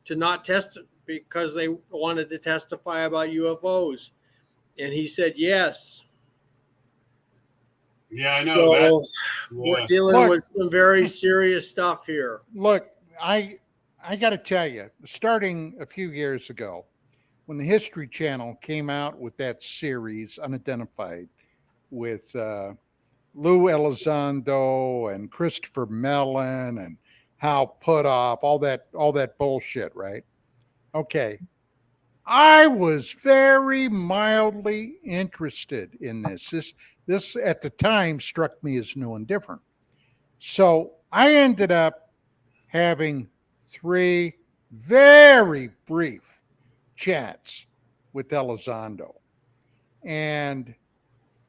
to not test because they wanted to testify about UFOs? And he said yes.
Yeah, I know
So
that.
we're dealing with some very serious stuff here.
Look, I got to tell you, starting a few years ago, when the History Channel came out with that series, Unidentified, with Lou Elizondo and Christopher Mellon and Hal Puthoff, all that bullshit, right? Okay. I was very mildly interested in this. This at the time struck me as new and different. So I ended up having 3 very brief chats with Elizondo. And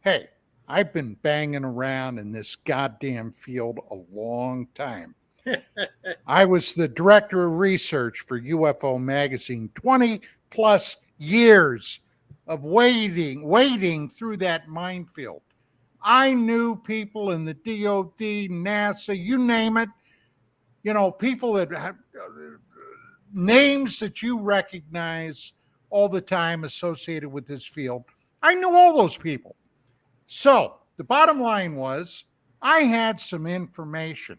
hey, I've been banging around in this goddamn field a long time. I was the director of research for UFO magazine, 20 plus years of wading through that minefield. I knew people in the DOD, NASA, you name it, people that have names that you recognize all the time associated with this field. I knew all those people. So the bottom line was I had some information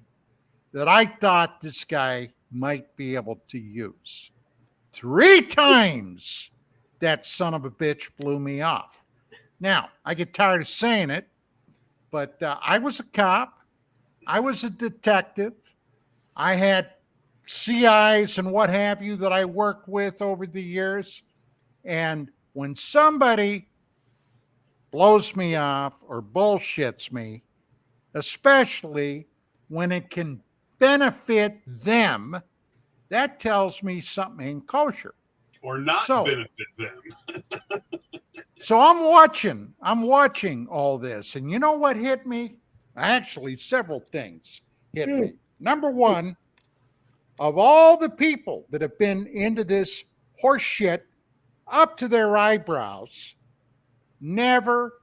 that I thought this guy might be able to use. 3 times that son of a bitch blew me off. Now, I get tired of saying it, but I was a cop. I was a detective. I had CIs and what have you that I worked with over the years. And when somebody blows me off or bullshits me, especially when it can benefit them, that tells me something ain't kosher.
Or not benefit them.
So I'm watching all this. And you know what hit me? Actually, several things hit me. Number one, of all the people that have been into this horse shit up to their eyebrows, never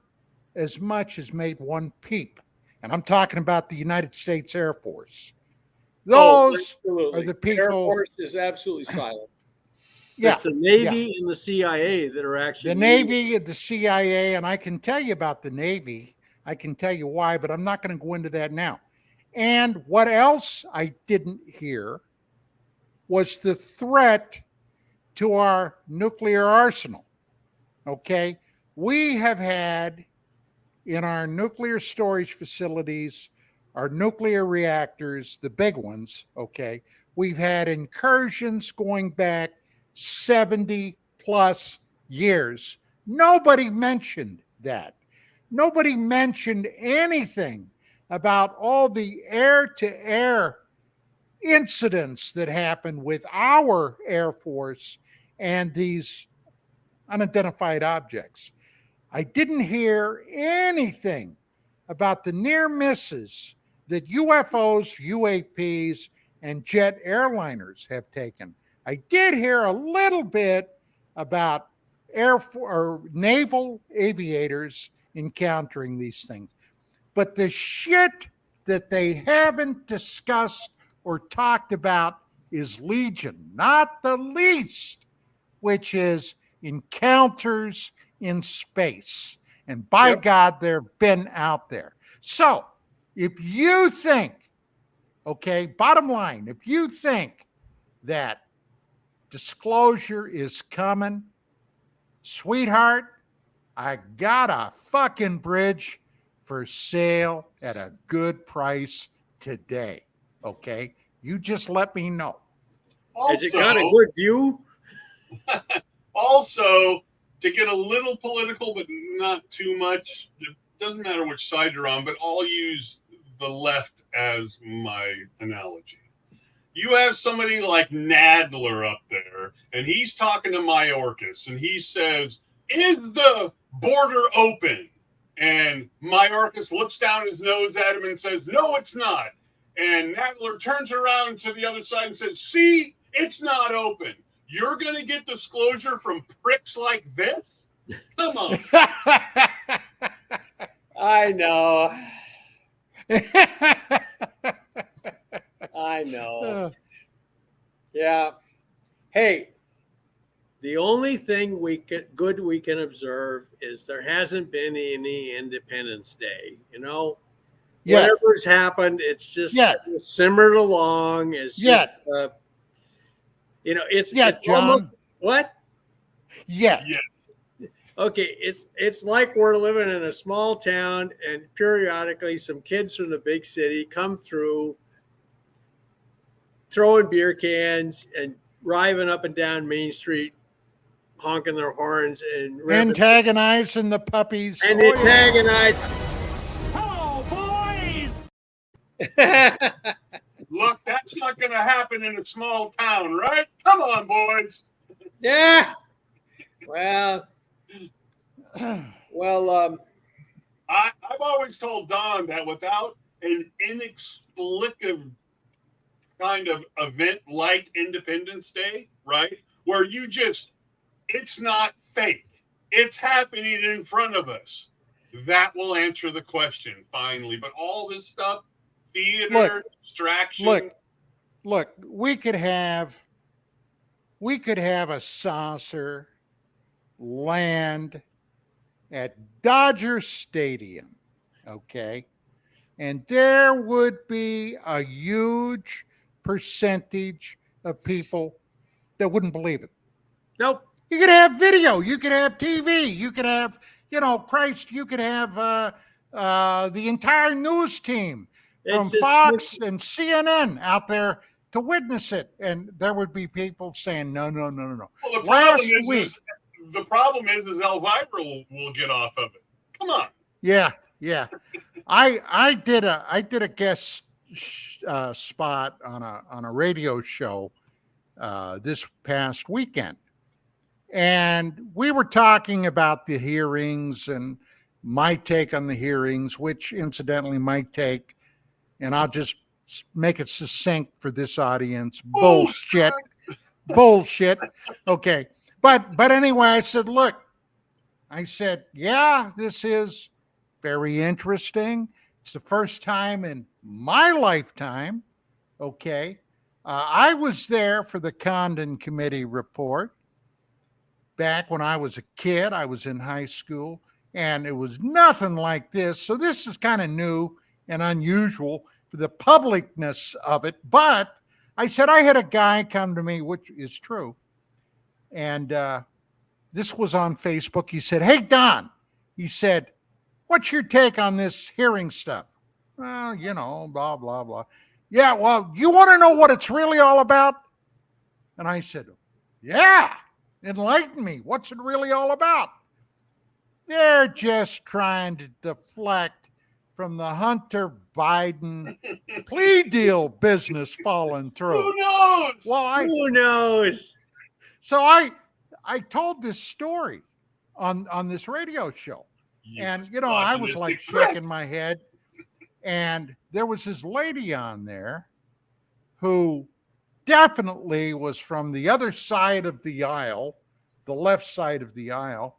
as much as made one peep. And I'm talking about the United States Air Force. Those are the people.
Air Force is absolutely silent.
Yeah,
it's the Navy and the CIA that are actually
the Navy and the CIA, and I can tell you about the Navy. I can tell you why, but I'm not going to go into that now. And what else I didn't hear was the threat to our nuclear arsenal. Okay, we have had in our nuclear storage facilities, our nuclear reactors, the big ones. Okay, we've had incursions going back 70 plus years. Nobody mentioned that. Nobody mentioned anything about all the air-to-air incidents that happened with our Air Force and these unidentified objects. I didn't hear anything about the near misses that UFOs, UAPs, and jet airliners have taken. I did hear a little bit about naval aviators encountering these things. But the shit that they haven't discussed or talked about is legion, not the least, which is encounters in space. And by God, they've been out there. So if you think, okay, bottom line, if you think that disclosure is coming, sweetheart, I got a fucking bridge for sale at a good price today. Okay? You just let me know.
Has it got a good view?
Also, to get a little political, but not too much, it doesn't matter which side you're on, but I'll use the left as my analogy. You have somebody like Nadler up there, and he's talking to Mayorkas, and he says, is the border open? And Mayorkas looks down his nose at him and says, no, it's not. And Nadler turns around to the other side and says, see, it's not open. You're going to get disclosure from pricks like this? Come on.
I know. I know. Yeah. Hey, the only thing we can observe is there hasn't been any Independence Day. You know, whatever's happened, it's just simmered along. It's just, you know, it's
John.
almost, what?
Yeah.
Okay, it's like we're living in a small town, and periodically some kids from the big city come through, throwing beer cans and driving up and down Main Street, honking their horns and
antagonizing the puppies.
And antagonize.
Hello, boys. Look, that's not going to happen in a small town, right? Come on, boys.
Yeah. Well,
I've always told Don that without an inexplicable kind of event like Independence Day, right? Where it's not fake. It's happening in front of us. That will answer the question finally. But all this stuff, theater, distraction.
Look, we could have a saucer land at Dodger Stadium, okay? And there would be a huge percentage of people that wouldn't believe it.
Nope.
You could have video, you could have TV, you could have, you could have the entire news team from Fox and CNN out there to witness it. And there would be people saying, no.
Well, the problem is Elvira will get off of it. Come on.
Yeah. I did a guest spot on a radio show this past weekend, and we were talking about the hearings and my take on the hearings, which incidentally my take, and I'll just make it succinct for this audience, bullshit. Okay. But anyway, I said, yeah, this is very interesting. It's the first time in my lifetime. Okay. I was there for the Condon Committee report back when I was a kid. I was in high school, and it was nothing like this. So this is kind of new and unusual for the publicness of it. But I said, I had a guy come to me, which is true. And this was on Facebook. He said, hey, Don, he said, what's your take on this hearing stuff? Well, blah, blah, blah. Yeah, well, you want to know what it's really all about? And I said, yeah, enlighten me. What's it really all about? They're just trying to deflect from the Hunter Biden plea deal business falling through.
Who knows?
Well,
who knows?
So I told this story on this radio show. And, I was like shaking my head. And there was this lady on there who definitely was from the other side of the aisle, the left side of the aisle.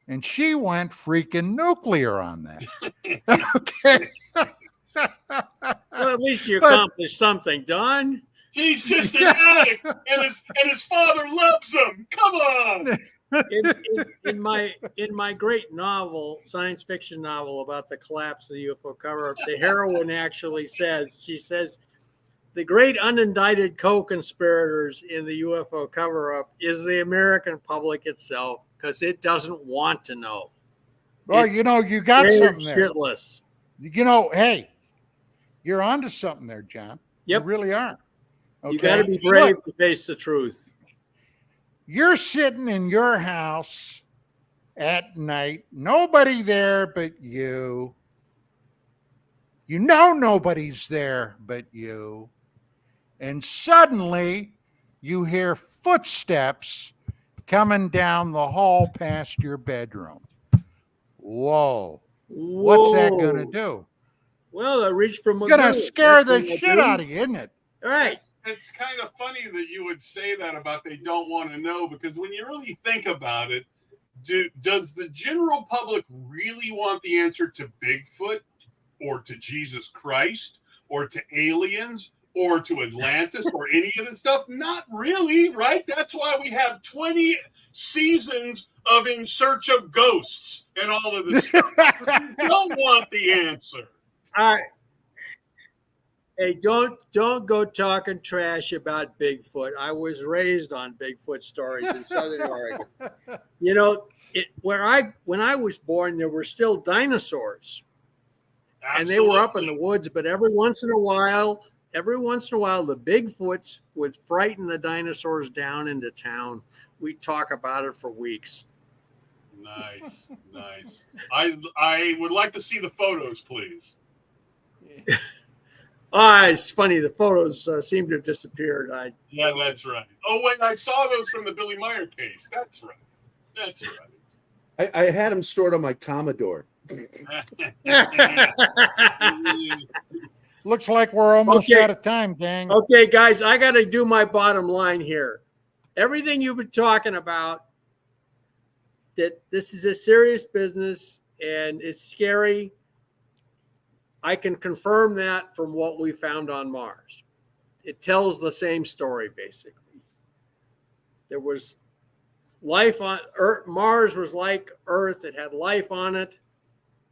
And she went freaking nuclear on that. Okay.
Well, at least you accomplished something, Don.
He's just an addict, and his father loves him. Come on.
In my great novel, science fiction novel about the collapse of the UFO cover-up, the heroine actually says, the great unindicted co-conspirators in the UFO cover-up is the American public itself, because it doesn't want to know.
Well, you got something there.
Shitless.
Hey, you're onto something there, John.
Yep.
You really are. Okay?
You got to be brave to face the truth.
You're sitting in your house at night, nobody there but you. You know nobody's there but you. And suddenly you hear footsteps coming down the hall past your bedroom. Whoa. What's that going to do?
Well, I reached from
it's going to scare the shit out of you, isn't it?
All right.
It's kind of funny that you would say that about they don't want to know, because when you really think about it, does the general public really want the answer to Bigfoot or to Jesus Christ or to aliens or to Atlantis or any of this stuff? Not really, right? That's why we have 20 seasons of In Search of Ghosts and all of this stuff. You don't want the answer.
All right. Hey, don't go talking trash about Bigfoot. I was raised on Bigfoot stories in Southern Oregon. When I was born, there were still dinosaurs. Absolutely. And they were up in the woods, but every once in a while, the Bigfoots would frighten the dinosaurs down into town. We'd talk about it for weeks.
Nice. I would like to see the photos, please.
It's funny. The photos seem to have disappeared.
Yeah, that's right. Oh, wait, I saw those from the Billy Meyer case. That's right.
I had them stored on my Commodore.
Looks like we're almost out of time, gang.
Okay, guys, I got to do my bottom line here. Everything you've been talking about, that this is a serious business and it's scary, I can confirm that from what we found on Mars. It tells the same story, basically. There was life on Earth. Mars was like Earth. It had life on it.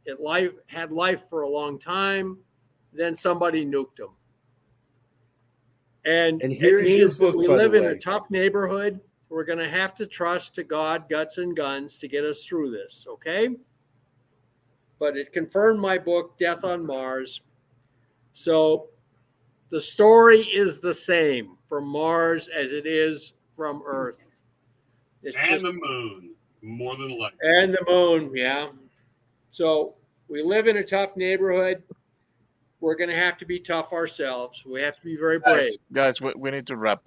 It had life for a long time. Then somebody nuked them. And
here's
it means
your book,
that we
by the
live in
way.
a tough neighborhood. We're going to have to trust to God, guts and guns to get us through this, okay? But it confirmed my book, Death on Mars. So the story is the same from Mars as it is from Earth.
The moon, more than likely.
And the moon, yeah. So we live in a tough neighborhood. We're going to have to be tough ourselves. We have to be very brave.
Guys, we need to wrap.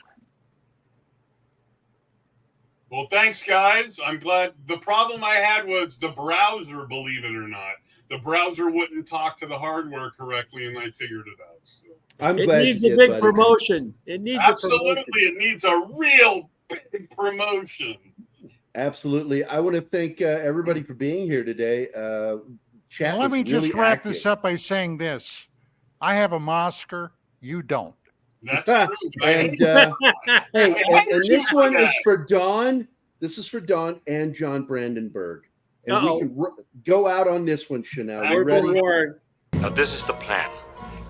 Well, thanks, guys. I'm glad. The problem I had was the browser, believe it or not. The browser wouldn't talk to the hardware correctly, and I figured it out. So.
I'm glad
it needs a big promotion. It needs
absolutely.
A promotion.
It needs a real big promotion.
Absolutely. I want to thank everybody for being here today. Chat.
Let me just
really
wrap
active.
this up by saying this. I have a Mosker. You don't.
That's true.
And hey, and this one is for Don. This is for Don and John Brandenburg. And we can go out on this one, Chanel. You ready?
Now, this is the plan.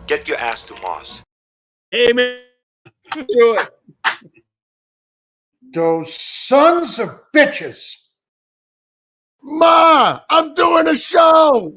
Get your ass to Mars.
Amen. Do it.
Those sons of bitches. Ma, I'm doing a show.